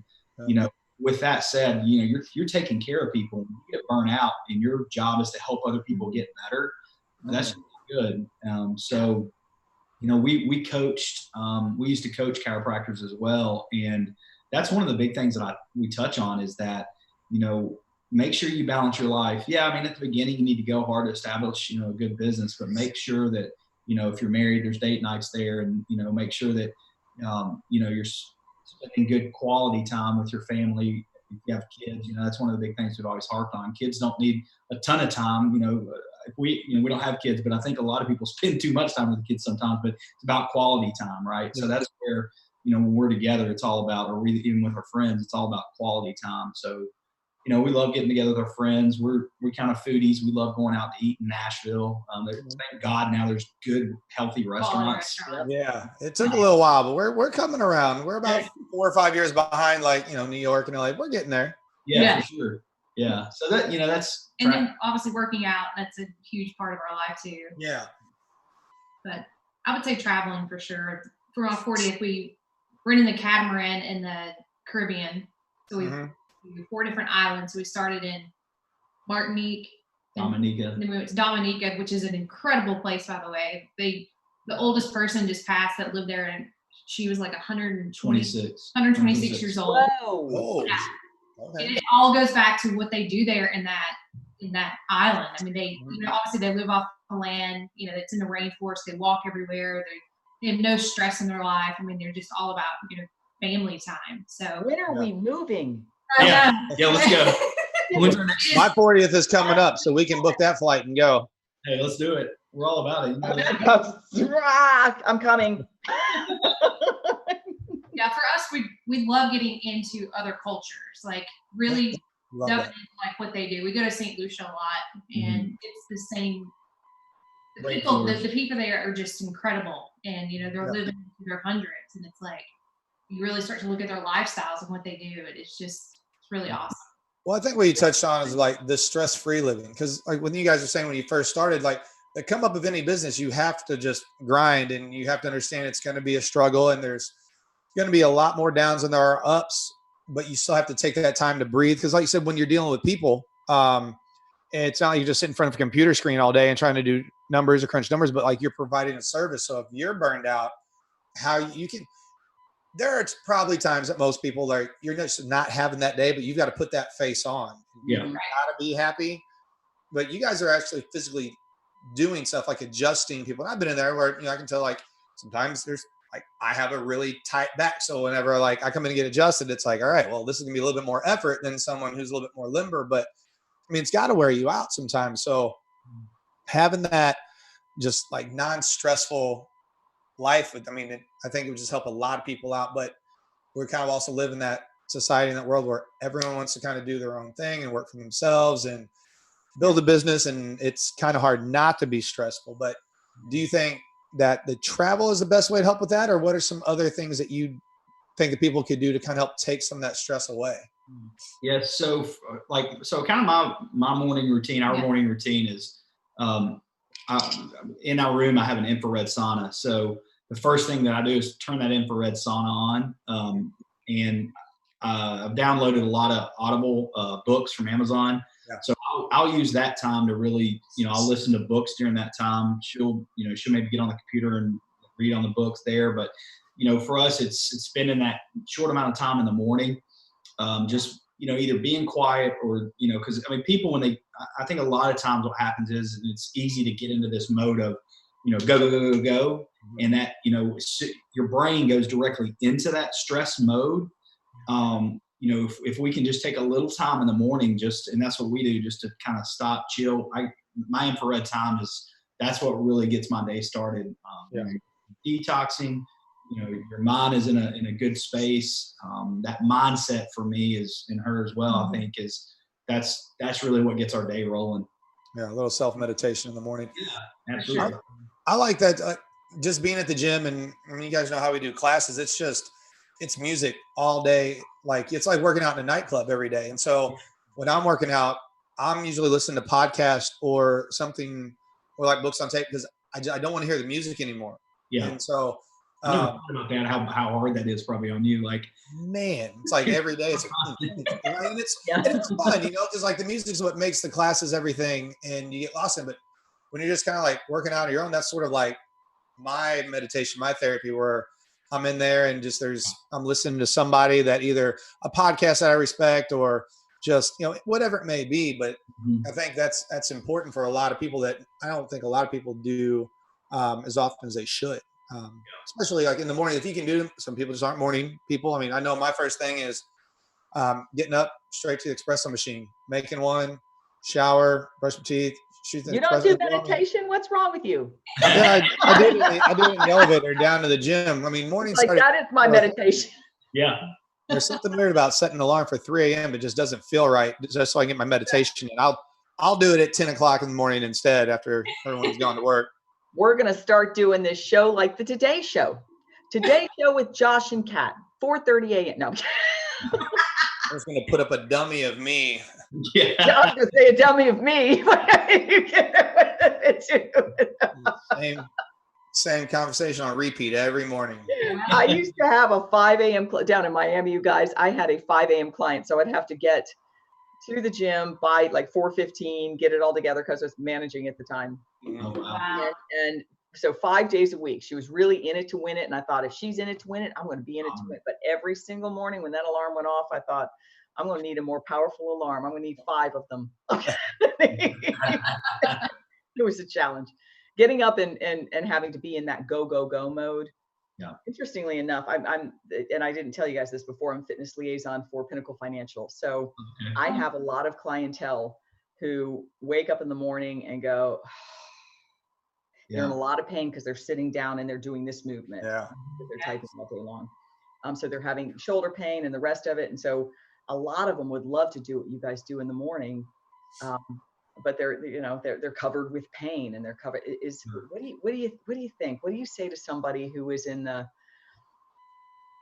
with that said, you're taking care of people. When you get burnt out and your job is to help other people get better, that's good. So, we coached, we used to coach chiropractors as well. And that's one of the big things that we touch on is that, make sure you balance your life. Yeah. I mean, at the beginning, you need to go hard to establish, a good business, but make sure that, if you're married, there's date nights there, and, make sure that, you're spending good quality time with your family. If you have kids, that's one of the big things we've always harped on. Kids don't need a ton of time. We don't have kids, but I think a lot of people spend too much time with the kids sometimes, but it's about quality time, right? So that's where, when we're together, it's all about, or even with our friends, it's all about quality time. So, we love getting together with our friends. We're kind of foodies. We love going out to eat in Nashville. Thank God now there's good, healthy restaurants. Yeah, it took a little while, but we're coming around. We're about 4 or 5 years behind, like, New York and LA. We're getting there. Yeah, for sure. Yeah. So that, that's. And then obviously working out, that's a huge part of our life too. Yeah. But I would say traveling for sure. For our 40th, we rented the catamaran in the Caribbean. So we 4 different islands. So we started in Martinique, Dominica. And then we went to Dominica, which is an incredible place, by the way. The oldest person just passed that lived there, and she was like 126 years old. Whoa. Yeah. Okay. And it all goes back to what they do there in that island. I mean, they obviously they live off the land. It's in the rainforest. They walk everywhere. They have no stress in their life. I mean, they're just all about family time. So when are we moving? Yeah, let's go. When's our next? My 40th is coming up, so we can book that flight and go. Hey, let's do it. We're all about it. You know that. I'm coming. Yeah, for us, we love getting into other cultures, like really Love delving that. into like what they do. We go to St. Lucia a lot, and it's the same. The Great people, tours. the people there are just incredible, and they're living into their hundreds, and it's like you really start to look at their lifestyles and what they do, and it's really awesome. Well, I think what you touched on is like the stress-free living. Because like when you guys were saying when you first started, like the come up of any business, you have to just grind and you have to understand it's going to be a struggle and there's going to be a lot more downs than there are ups, but you still have to take that time to breathe. Because like you said, when you're dealing with people, it's not like you just sit in front of a computer screen all day and trying to do numbers or crunch numbers, but like you're providing a service. So if you're burned out, how you can, there are probably times that most people are, you're just not having that day, but you've got to put that face on. Yeah. You got to be happy. But you guys are actually physically doing stuff like adjusting people. And I've been in there where, I can tell like sometimes there's like, I have a really tight back. So whenever like I come in and get adjusted, it's like, all right, well, this is gonna be a little bit more effort than someone who's a little bit more limber, but I mean, it's got to wear you out sometimes. So having that just like non-stressful life with, I think it would just help a lot of people out, but we're kind of also live in that society, in that world where everyone wants to kind of do their own thing and work for themselves and build a business. And it's kind of hard not to be stressful. But do you think that the travel is the best way to help with that? Or what are some other things that you think that people could do to kind of help take some of that stress away? Yeah. So kind of my morning routine, our morning routine is, in our room, I have an infrared sauna. So the first thing that I do is turn that infrared sauna on. And I've downloaded a lot of Audible books from Amazon. Yeah. So I'll use that time to really, I'll listen to books during that time. She'll maybe get on the computer and read on the books there. But, for us, it's spending that short amount of time in the morning, just, either being quiet or, because people, I think a lot of times what happens is it's easy to get into this mode of, go. And that, your brain goes directly into that stress mode. If we can just take a little time in the morning, and that's what we do, just to kind of stop, chill. My infrared time that's what really gets my day started. Detoxing, your mind is in a good space. That mindset for me is, in her as well, I think that's really what gets our day rolling. Yeah. A little self-meditation in the morning. Yeah, absolutely. I like that. Just being at the gym, and you guys know how we do classes. It's music all day. Like it's like working out in a nightclub every day. And so when I'm working out, I'm usually listening to podcasts or something, or like books on tape, because I don't want to hear the music anymore. Yeah. And so I never thought about that, how hard that is probably on you. Like, man, it's like every day it's and it's fun, because like the music is what makes the classes everything, and you get lost in it. But when you're just kind of like working out on your own, that's sort of like my meditation, my therapy, where I'm in there and just I'm listening to somebody, that either a podcast that I respect or just, whatever it may be. But I think that's important for a lot of people that I don't think a lot of people do as often as they should. Especially like in the morning, if you can do them. Some people just aren't morning people. I know my first thing is getting up straight to the espresso machine, making one, shower, brush my teeth, shoot the You don't do meditation? What's wrong with you? I do it in the elevator down to the gym. Mornings like that is my meditation. Yeah. There's something weird about setting an alarm for 3 a.m. It just doesn't feel right, just so I can get my meditation. And I'll do it at 10 o'clock in the morning instead, after everyone's gone to work. We're going to start doing this show like the Today Show. Today Show with Josh and Kat, 4:30 a.m. No. I was going to put up a dummy of me. Yeah. I was going to say a dummy of me. Same conversation on repeat every morning. I used to have a 5 a.m. down in Miami, you guys. I had a 5 a.m. client, so I'd have to get to the gym by like 4:15, get it all together because I was managing at the time. Oh, wow. And so 5 days a week, she was really in it to win it. And I thought, if she's in it to win it, I'm going to be in it to win it. But every single morning when that alarm went off, I thought, I'm going to need a more powerful alarm. I'm going to need 5 of them. It was a challenge. Getting up and having to be in that go mode Interestingly enough, and I didn't tell you guys this before, I'm fitness liaison for Pinnacle Financial. So I have a lot of clientele who wake up in the morning and go, they're in a lot of pain because they're sitting down and they're doing this movement that they're typing all day long. So they're having shoulder pain and the rest of it. And so a lot of them would love to do what you guys do in the morning. But they're covered with pain, and they're covered. What do you think? What do you say to somebody who is in the,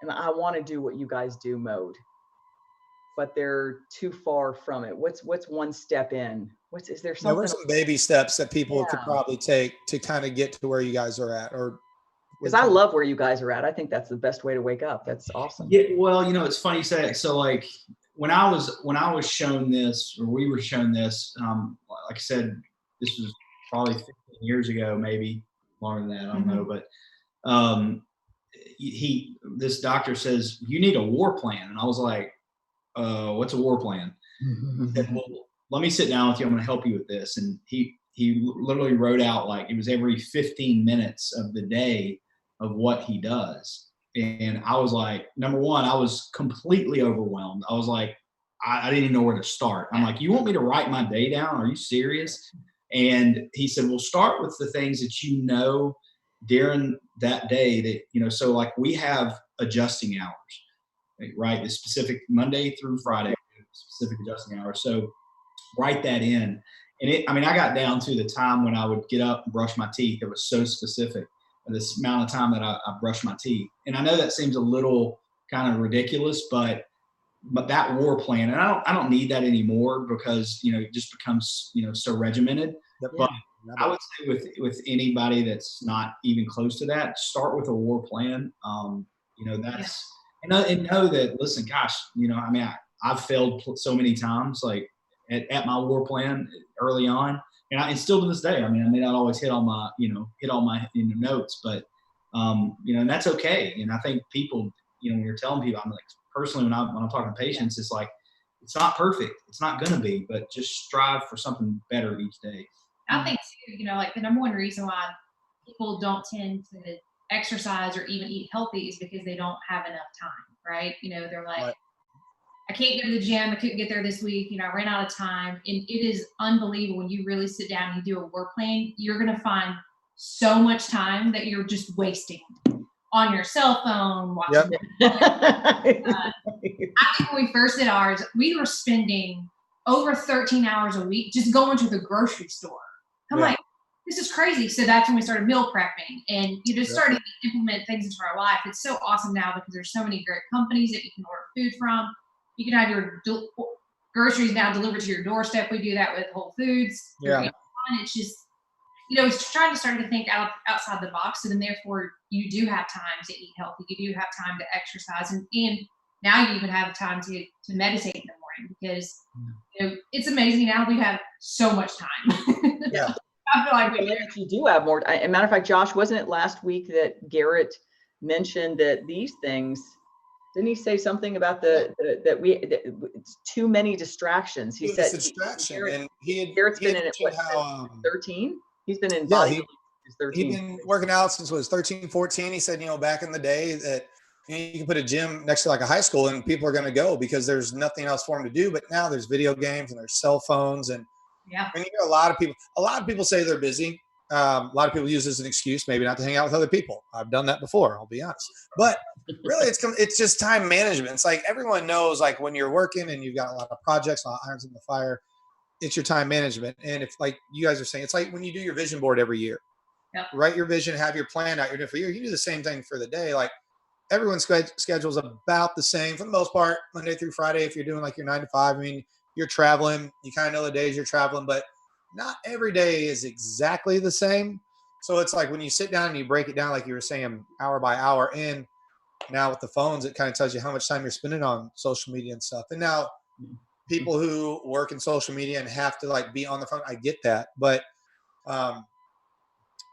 and I want to do what you guys do mode, but they're too far from it? What's one step in? Is there something? There were some baby steps that people could probably take to kind of get to where you guys are at, or because I love where you guys are at. I think that's the best way to wake up. That's awesome. Yeah, well, it's funny you say that. So like when I was shown this, or we were shown this, like I said, this was probably 15 years ago, maybe longer than that. I don't know, but this doctor says you need a war plan, and I was like, what's a war plan? He said, well, let me sit down with you. I'm going to help you with this. And he literally wrote out, like, it was every 15 minutes of the day of what he does. And I was like, number one, I was completely overwhelmed. I was like, I didn't even know where to start. I'm like, you want me to write my day down? Are you serious? And he said, well, start with the things that you know during that day that, so like we have adjusting hours, right? The specific Monday through Friday, specific adjusting hours. So write that in. And I got down to the time when I would get up and brush my teeth. It was so specific, this amount of time that I brushed my teeth. And I know that seems a little kind of ridiculous, but that war plan, and I don't need that anymore because, it just becomes, so regimented. But I would say with anybody that's not even close to that, start with a war plan. That's, and know that, listen, gosh, I've failed so many times, like at my war plan early on. And still to this day, I may not always hit all my notes, but, and that's okay. And I think people, when you're telling people, I'm like, personally, when I'm talking to patients, it's like, it's not perfect. It's not going to be, but just strive for something better each day. I think too, like the number one reason why people don't tend to exercise or even eat healthy is because they don't have enough time, right? They're like, I can't go to the gym. I couldn't get there this week. I ran out of time. And it is unbelievable when you really sit down and you do a work plan, you're going to find so much time that you're just wasting on your cell phone, watching. I think when we first did ours, we were spending over 13 hours a week just going to the grocery store. I'm like, this is crazy. So that's when we started meal prepping, and you just started to implement things into our life. It's so awesome now because there's so many great companies that you can order food from. You can have your groceries now delivered to your doorstep. We do that with Whole Foods. It's just, it's trying to start to think outside the box. So then therefore you do have time to eat healthy. You do have time to exercise. And now you even have time to meditate in the morning because, it's amazing now we have so much time. I feel like you do have more. As a matter of fact, Josh, wasn't it last week that Garrett mentioned that these things, didn't he say something about that it's too many distractions? He said distraction. Garrett's been in it, 13? He's been in bodybuilding since 13. He's been working out since 13, 14. He said, back in the day that you can put a gym next to like a high school and people are going to go because there's nothing else for them to do. But now there's video games and there's cell phones. And you hear a lot of people say they're busy. A lot of people use this as an excuse, maybe not to hang out with other people. I've done that before, I'll be honest. But really, it's just time management. It's like everyone knows, like when you're working and you've got a lot of projects, a lot of irons in the fire, it's your time management. And if, like you guys are saying, it's like when you do your vision board every year, write your vision, have your plan out, you're doing for year. You do the same thing for the day. Like everyone's schedule is about the same for the most part, Monday through Friday. If you're doing like your 9 to 5, you're traveling, you kind of know the days you're traveling, but not every day is exactly the same. So it's like when you sit down and you break it down, like you were saying, hour by hour in, now with the phones, it kind of tells you how much time you're spending on social media and stuff. And now people who work in social media and have to like be on the phone, I get that. But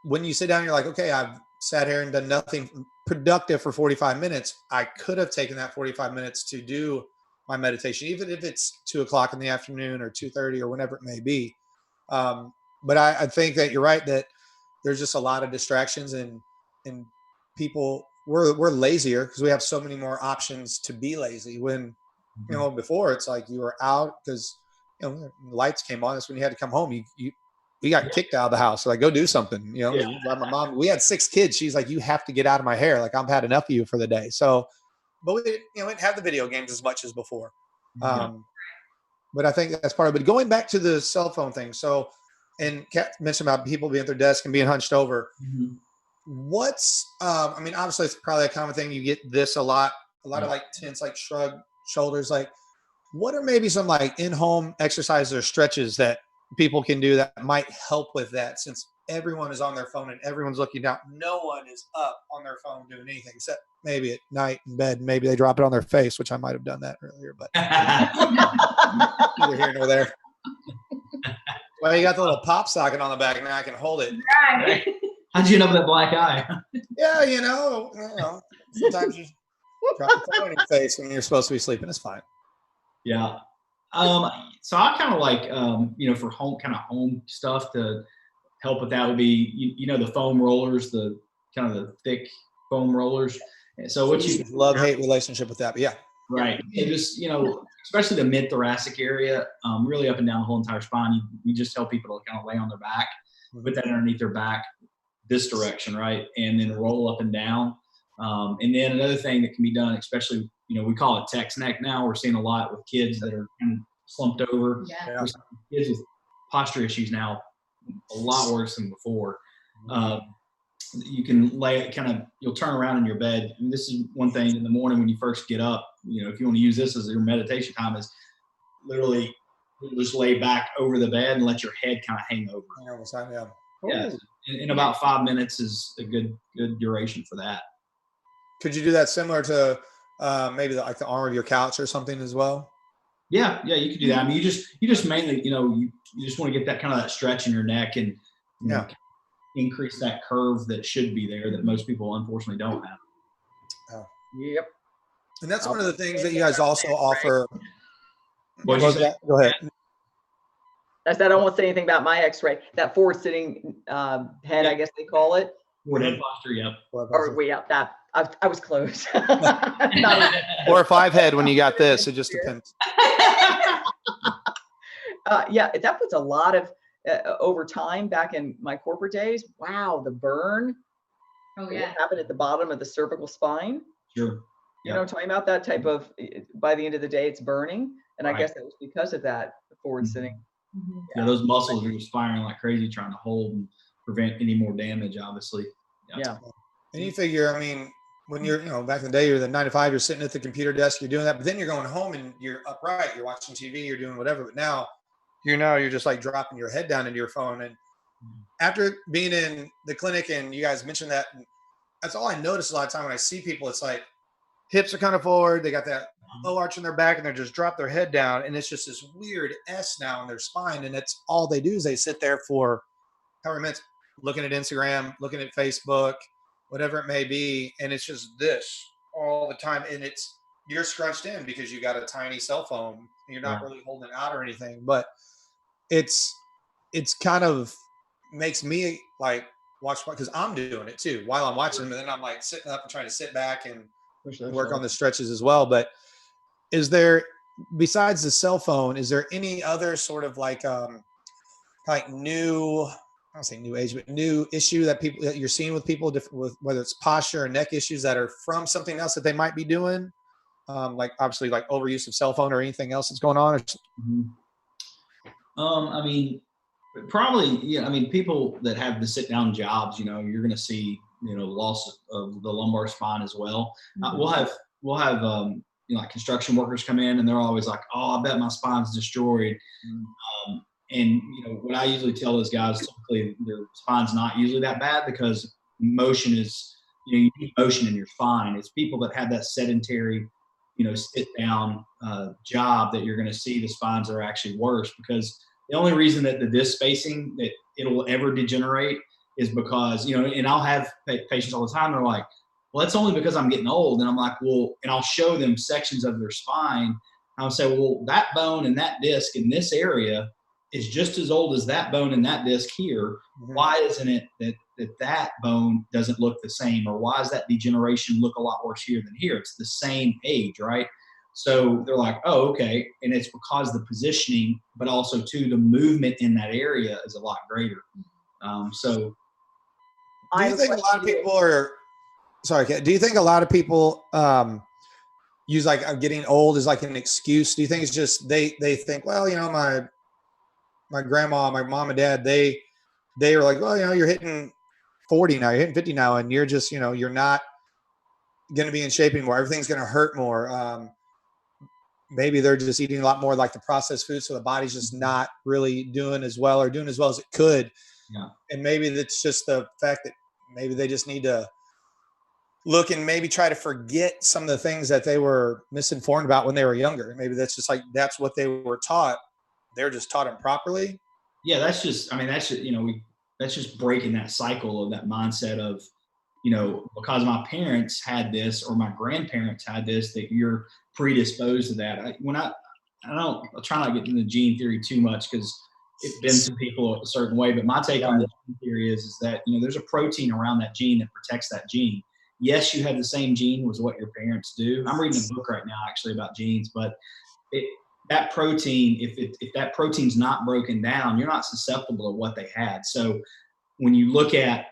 when you sit down, you're like, okay, I've sat here and done nothing productive for 45 minutes. I could have taken that 45 minutes to do my meditation, even if it's 2:00 in the afternoon or 2:30 or whenever it may be. But I think that you're right, that there's just a lot of distractions and people we're lazier because we have so many more options to be lazy. When, you know, before it's like you were out because, you know, lights came on. That's when you had to come home. We got kicked out of the house. So like, go do something. You know, my mom, we had 6 kids. She's like, you have to get out of my hair. Like, I've had enough of you for the day. So, but we didn't have the video games as much as before. But I think that's part of it. But going back to the cell phone thing. So, and Kat mentioned about people being at their desk and being hunched over. What's, I mean, obviously it's probably a common thing. You get this a lot of like tense, like shrug shoulders. Like, what are maybe some like in-home exercises or stretches that people can do that might help with that, since everyone is on their phone and everyone's looking down? No one is up on their phone doing anything except maybe at night in bed. Maybe they drop it on their face, which I might have done that earlier, but neither here nor there. Well, you got the little pop socket on the back. Now I can hold it. Right. How'd you end up with that black eye? Yeah, you know, sometimes you drop the phone in your face when you're supposed to be sleeping. It's fine. Yeah. So I kind of like, for home stuff to help with that would be, the foam rollers, the kind of the thick foam rollers. So what you love-hate relationship with that, but yeah. Right. It just, especially the mid-thoracic area, really up and down the whole entire spine, you just tell people to kind of lay on their back, put that underneath their back, this direction, right? And then roll up and down. And then another thing that can be done, especially, we call it text neck now. We're seeing a lot with kids that are kind of slumped over. Yeah. We're seeing kids with posture issues now a lot worse than before. You can you'll turn around in your bed. And this is one thing in the morning when you first get up, if you want to use this as your meditation time, is literally just lay back over the bed and let your head kind of hang over. Yeah. In about 5 minutes is a good duration for that. Could you do that similar to maybe like the arm of your couch or something as well? Yeah, you could do that. I mean, you just mainly, you just want to get that kind of that stretch in your neck and increase that curve that should be there that most people unfortunately don't have. Oh. Yep. And that's one of the things that you guys also offer. Go ahead. I said I won't say anything about my X-ray. That forward sitting head, I guess they call it. Forward head posture, yep. Or that I was close. Or a 5 head when you got this. It just depends. That puts a lot of over time back in my corporate days. Wow, the burn. Oh yeah. What happened at the bottom of the cervical spine? Sure. You know what I'm talking about? That type of, by the end of the day, it's burning. And I guess that was because of that forward sitting. Yeah, those muscles are just firing like crazy, trying to hold and prevent any more damage, obviously. Yeah. And you figure, I mean, when you're, back in the day, you're the 9 to 5, you're sitting at the computer desk, you're doing that, but then you're going home and you're upright, you're watching TV, you're doing whatever. But now you're just like dropping your head down into your phone. And after being in the clinic, and you guys mentioned that, and that's all I notice a lot of time when I see people. It's like hips are kind of forward, they got that low arch in their back, and they're just drop their head down, and it's just this weird S now in their spine. And it's all they do is they sit there for however minutes, looking at Instagram, looking at Facebook, whatever it may be, and it's just this all the time. And you're scrunched in because you got a tiny cell phone. You're not really holding it out or anything, but it's kind of makes me like watch, because I'm doing it too while I'm watching them, and then I'm like sitting up and trying to sit back and work on the stretches as well. But is there, besides the cell phone, is there any other sort of like new, I don't say new age, but new issue that you're seeing with people with whether it's posture or neck issues that are from something else that they might be doing? Like obviously like overuse of cell phone or anything else that's going on? Or... I mean, probably, I mean, people that have the sit down jobs, you're going to see, loss of the lumbar spine as well. We'll have like construction workers come in and they're always like, oh, I bet my spine's destroyed. And what I usually tell those guys, typically their spine's not usually that bad, because motion is, you need motion in your spine. It's people that have that sedentary, sit down job that you're going to see the spines are actually worse, because the only reason that the disc spacing that it'll ever degenerate is because, and I'll have patients all the time. They're like, well, that's only because I'm getting old. And I'm like, well, and I'll show them sections of their spine. I'll say, well, that bone and that disc in this area is just as old as that bone and that disc here. Why isn't it that that bone doesn't look the same, or why does that degeneration look a lot worse here than here? It's the same age, right? So they're like, oh, okay. And it's because the positioning, but also too, the movement in that area is a lot greater. So do you think a lot of people are, sorry, do you think a lot of people use like I'm getting old as like an excuse? Do you think it's just they think, well, you know, my grandma, my mom and dad, they are like, well, you know, you're hitting 40 now, you're hitting 50 now, and you're just, you know, you're not going to be in shape anymore. Everything's going to hurt more. Maybe they're just eating a lot more like the processed food, so the body's just not really doing as well as it could. Yeah. And maybe that's just the fact that maybe they just need to look and maybe try to forget some of the things that they were misinformed about when they were younger. Maybe that's just like, that's what they were taught. They're just taught improperly. Yeah, that's just, I mean, that's just, you know, that's just breaking that cycle of that mindset of, you know, because my parents had this or my grandparents had this, that you're predisposed to that. I try not to get into gene theory too much because it bends some people a certain way, but my take on the gene theory is that, you know, there's a protein around that gene that protects that gene. Yes, you have the same gene was what your parents do. I'm reading a book right now actually about genes, but that protein, if that protein's not broken down, you're not susceptible to what they had. So when you look at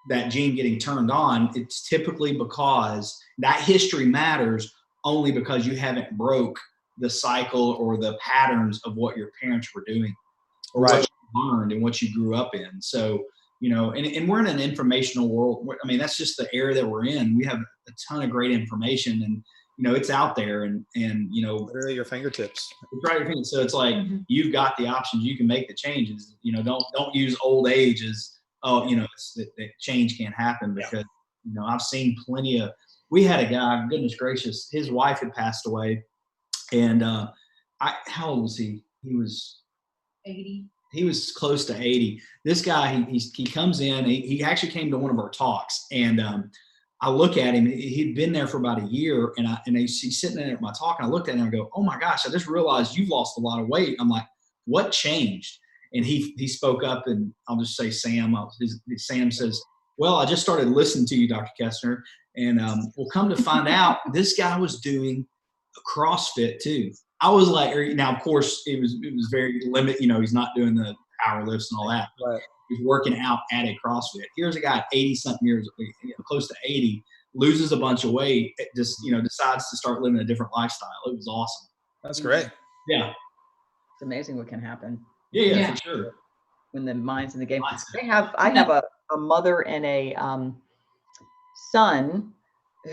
that gene getting turned on, it's typically because that history matters only because you haven't broke the cycle or the patterns of what your parents were doing or what you learned and what you grew up in. So, you know, and we're in an informational world. I mean, that's just the era that we're in. We have a ton of great information, and, you know, it's out there, and you know, literally your fingertips. It's right at your fingertips. So it's like, you've got the options. You can make the changes. You know, don't use old age as, oh, you know, that change can't happen, because, you know, I've seen plenty of, we had a guy, goodness gracious, his wife had passed away, and how old was he? He was 80. He was close to 80. This guy, he comes in, he actually came to one of our talks, and I look at him, he'd been there for about a year, and he's sitting there at my talk, and I looked at him and I go, oh my gosh, I just realized you've lost a lot of weight. I'm like, what changed? And he spoke up, and I'll just say Sam. Sam says, well, I just started listening to you, Dr. Kestner, and we'll come to find out this guy was doing CrossFit too. I was like, now of course it was very limited. You know, he's not doing the power lifts and all that. Right. He's working out at a CrossFit. Here's a guy 80 something years, you know, close to 80, loses a bunch of weight, just, you know, decides to start living a different lifestyle. It was awesome. That's great. Yeah. It's amazing what can happen. Yeah, for sure. When the mind's in the game. I have a mother and a son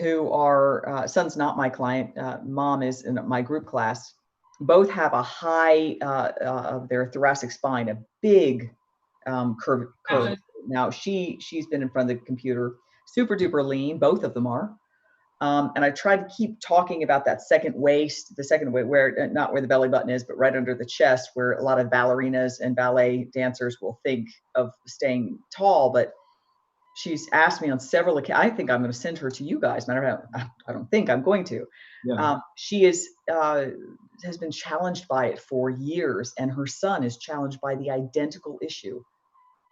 who are, son's not my client, mom is in my group class. Both have a high of their thoracic spine, a big curve. Now she's been in front of the computer, super duper lean, both of them are. And I try to keep talking about that second waist, where, not where the belly button is, but right under the chest, where a lot of ballerinas and ballet dancers will think of staying tall. But she's asked me on several occasions, I think I'm going to send her to you guys. Matter of fact, I don't think I'm going to. Yeah. She has been challenged by it for years, and her son is challenged by the identical issue.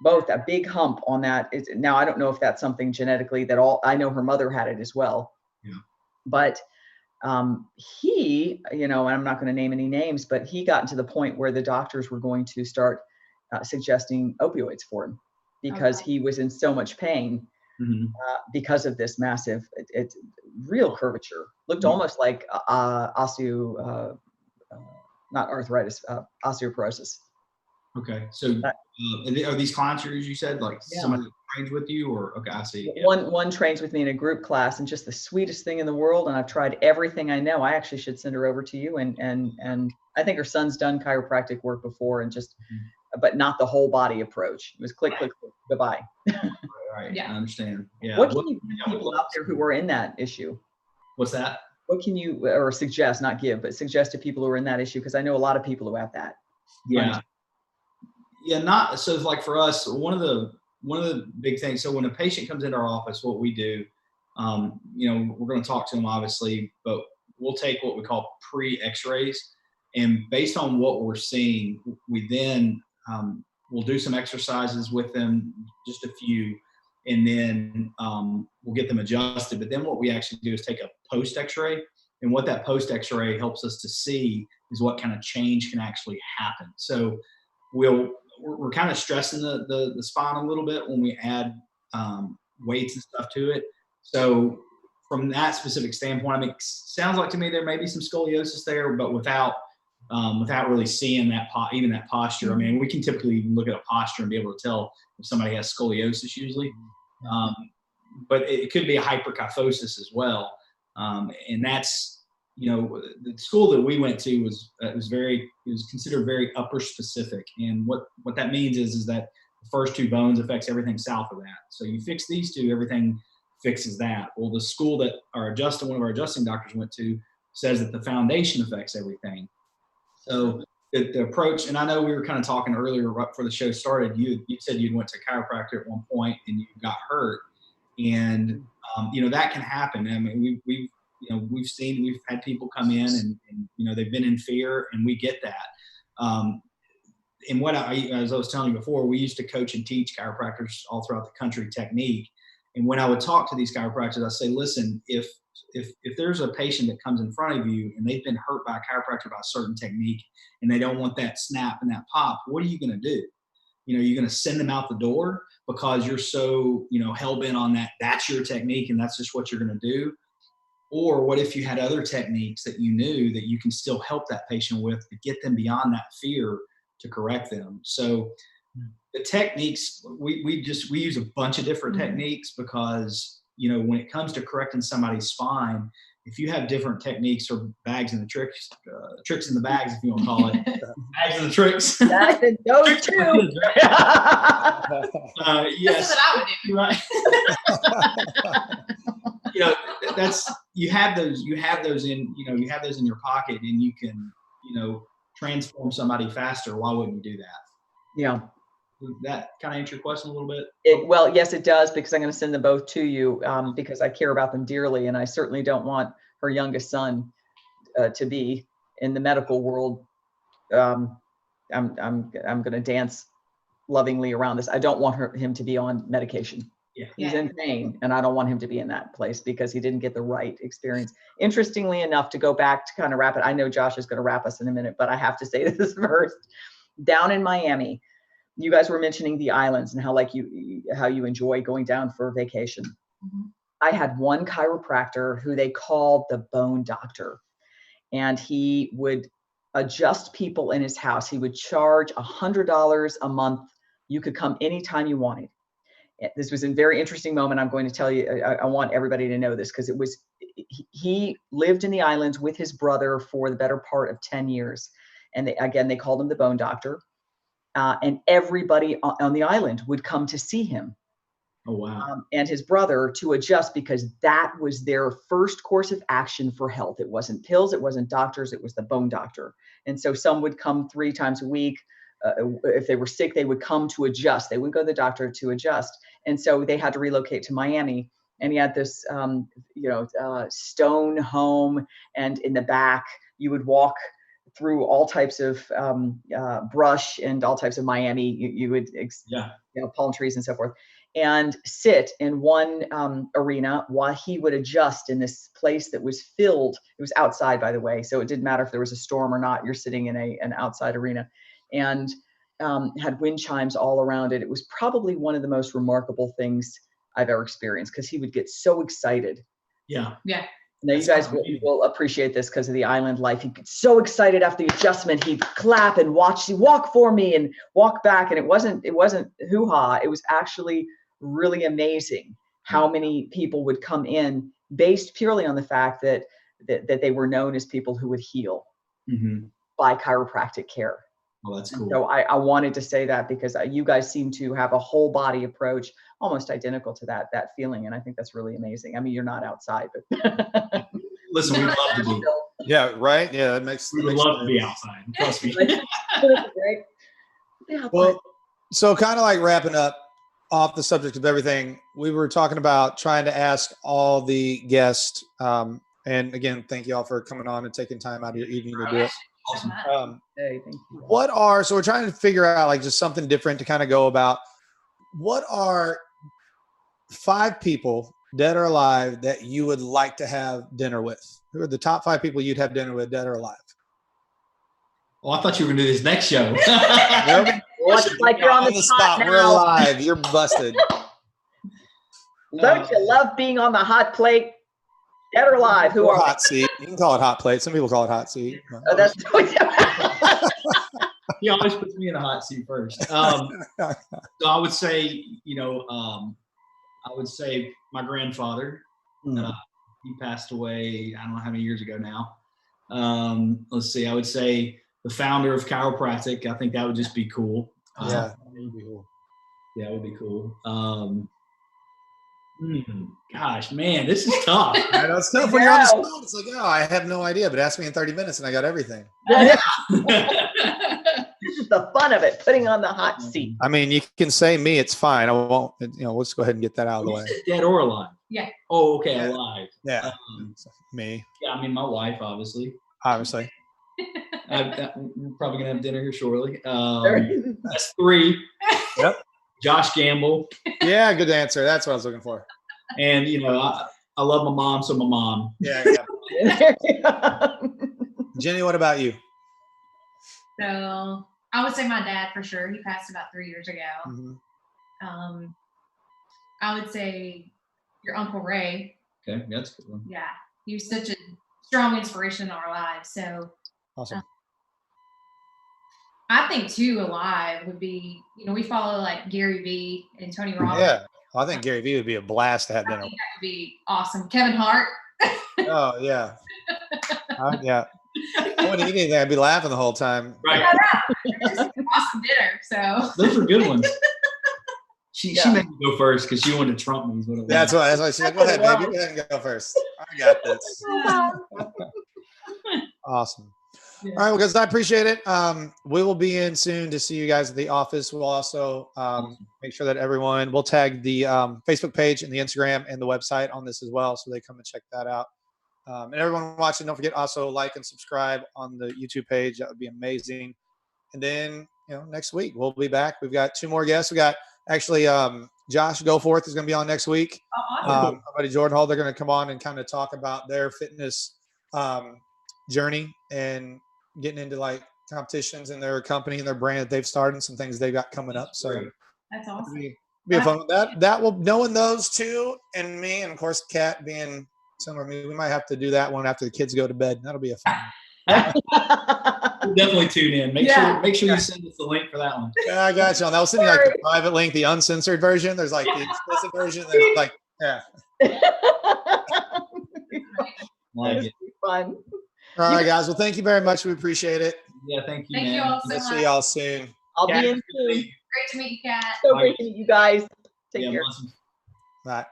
Both a big hump on that. Now, I don't know if that's something genetically I know her mother had it as well. Yeah. But he, you know, and I'm not going to name any names, but he got to the point where the doctors were going to start suggesting opioids for him because he was in so much pain because of this massive, real curvature. Looked almost like not arthritis, osteoporosis. Okay. So are these clients yours, you said, like somebody trains with you, or? Okay, I see. Yeah. One trains with me in a group class, and just the sweetest thing in the world. And I've tried everything I know. I actually should send her over to you. And I think her son's done chiropractic work before, and just, but not the whole body approach. It was click, click, click, goodbye. Right. Yeah. I understand. Yeah. What can you give people out there who are in that issue? What's that? What can you, or suggest, not give, but suggest to people who are in that issue? Because I know a lot of people who have that. Yeah. Yeah. So like for us, one of the big things. So when a patient comes into our office, what we do, you know, we're going to talk to them obviously, but we'll take what we call pre-X-rays, and based on what we're seeing, we then we'll do some exercises with them, just a few, and then we'll get them adjusted. But then what we actually do is take a post x-ray, and what that post x-ray helps us to see is what kind of change can actually happen. So we're kind of stressing the spine a little bit when we add weights and stuff to it. So from that specific standpoint, I mean, it sounds like to me there may be some scoliosis there, but without really seeing even that posture. I mean, we can typically even look at a posture and be able to tell if somebody has scoliosis usually, but it could be a hyperkyphosis as well. And that's, the school that we went to was considered very upper specific. And what that means is that the first two bones affects everything south of that. So you fix these two, everything fixes that. Well, the school that one of our adjusting doctors went to says that the foundation affects everything. So the approach, and I know we were kind of talking earlier right before the show started, you said you went to chiropractor at one point and you got hurt, and that can happen. I mean, we've had people come in and they've been in fear, and we get that. And as I was telling you before, we used to coach and teach chiropractors all throughout the country technique. And when I would talk to these chiropractors, I say, listen, if there's a patient that comes in front of you and they've been hurt by a chiropractor by a certain technique and they don't want that snap and that pop, what are you going to do? You're going to send them out the door because you're so, hell bent on that's your technique and that's just what you're going to do. Or what if you had other techniques that you knew that you can still help that patient with to get them beyond that fear to correct them? So the techniques, we use a bunch of different techniques because, when it comes to correcting somebody's spine, if you have different techniques or bags in the tricks in the bags, if you want to call it, bags in the tricks. That's in those two. Yes. That's what I would do. Right. You have those in your pocket, and you can, transform somebody faster. Why wouldn't you do that? Yeah. Does that kind of answer your question a little bit? Well, yes, it does, because I'm going to send them both to you because I care about them dearly, and I certainly don't want her youngest son to be in the medical world. I'm going to dance lovingly around this. I don't want him to be on medication. Yeah. He's in pain, and I don't want him to be in that place because he didn't get the right experience. Interestingly enough, to go back to kind of wrap it, I know Josh is going to wrap us in a minute, but I have to say this first. Down in Miami, you guys were mentioning the islands and how you enjoy going down for vacation. Mm-hmm. I had one chiropractor who they called the bone doctor, and he would adjust people in his house. He would charge $100 a month. You could come anytime you wanted. This was a very interesting moment. I'm going to tell you, I want everybody to know this because he lived in the islands with his brother for the better part of 10 years. And they called him the bone doctor. And everybody on the island would come to see him. Oh, wow. And his brother to adjust, because that was their first course of action for health. It wasn't pills, it wasn't doctors, it was the bone doctor. And so some would come 3 times a week. If they were sick, they would come to adjust. They wouldn't go to the doctor to adjust. And so they had to relocate to Miami. And he had this, stone home. And in the back, you would walk through all types of brush and all types of Miami. You would, palm trees and so forth, and sit in one arena while he would adjust in this place that was filled. It was outside, by the way, so it didn't matter if there was a storm or not. You're sitting in an outside arena, and had wind chimes all around it. It was probably one of the most remarkable things I've ever experienced, because he would get so excited. Yeah. Yeah. Now you guys will appreciate this because of the island life. He'd get so excited after the adjustment. He'd clap and walk for me and walk back. And it wasn't hoo-ha. It was actually really amazing how many people would come in based purely on the fact that they were known as people who would heal by chiropractic care. Well, that's cool. So I wanted to say that because you guys seem to have a whole body approach, almost identical to that feeling. And I think that's really amazing. I mean, you're not outside, but listen, we'd love to be. Yeah, right. Yeah, we would love to be outside. Trust me. Well, so kind of like wrapping up off the subject of everything, we were talking about trying to ask all the guests. And again, thank you all for coming on and taking time out of your evening to do it. so much. Hey, thank you. So we're trying to figure out like just something different to kind of go about. What are 5 people, dead or alive, that you would like to have dinner with? Who are the top 5 people you'd have dinner with, dead or alive? Oh, I thought you were going to do this next show. Nope. Well, it's like you're on the spot We're now. alive. You're busted. Don't you love being on the hot plate? Dead or alive? Who Or are hot seat. You can call it hot plate. Some people call it hot seat. oh, that's He always puts me in a hot seat first. So I would say, I would say my grandfather. He passed away, I don't know how many years ago now. Let's see, I would say the founder of Chiropractic. I think that would just be cool. Yeah, that would be cool. Yeah, it would be cool. Gosh, man, this is tough. I know it's tough when you're on the spot. It's like, oh, I have no idea, but ask me in 30 minutes and I got everything. This is the fun of it, putting on the hot seat. I mean, you can say me, it's fine. I won't, let's go ahead and get that out of the way. Dead or alive? Yeah. Oh, okay, Yeah. alive. Yeah. Me. Yeah, I mean, my wife, obviously. Obviously. We're probably going to have dinner here shortly. That's 3. Yep. Josh Gamble. Yeah, good answer. That's what I was looking for. And, I love my mom, so my mom. Yeah. Jenny, what about you? So I would say my dad for sure. He passed about 3 years ago. Mm-hmm. I would say your Uncle Ray. Okay, that's a good one. Yeah, he was such a strong inspiration in our lives. So Awesome. I think too alive would be, we follow like Gary Vee and Tony Robbins. Yeah. I think Gary Vee would be a blast to have I dinner. think that would be awesome. Kevin Hart. Oh, yeah. Yeah. I wouldn't eat anything. I'd be laughing the whole time. Right. Just an awesome dinner. So Those were good ones. She made me go first because she wanted to trump me. Is what it was. That's why she said, go ahead, baby. Go ahead and go first. I got this. Awesome. Yeah. All right, well, guys, I appreciate it. We will be in soon to see you guys at the office. We'll also make sure that we'll tag the Facebook page and the Instagram and the website on this as well, so they come and check that out. And everyone watching, don't forget also like and subscribe on the YouTube page. That would be amazing. And then, next week we'll be back. We've got 2 more guests. We got actually Josh Goforth is going to be on next week. Oh, awesome. My buddy Jordan Hall, they're going to come on and kind of talk about their fitness journey and getting into like competitions in their company and their brand that they've started and some things they've got coming up. So That's awesome. be a fun one. That will, knowing those 2 and me, and of course Kat being somewhere, we might have to do that one after the kids go to bed. That'll be a fun one. We'll definitely tune in. Make sure you send us the link for that one. Yeah, I got you. I'll send you like the private link, the uncensored version. There's like the explicit version. There's like, yeah. Like it. Fun. All right, guys. Well, thank you very much. We appreciate it. Yeah, thank you, Thank man. you all so We'll much. see y'all soon. I'll Yeah. be in soon. Great to meet you, Kat. So great to meet you guys. Take care. Awesome. Bye.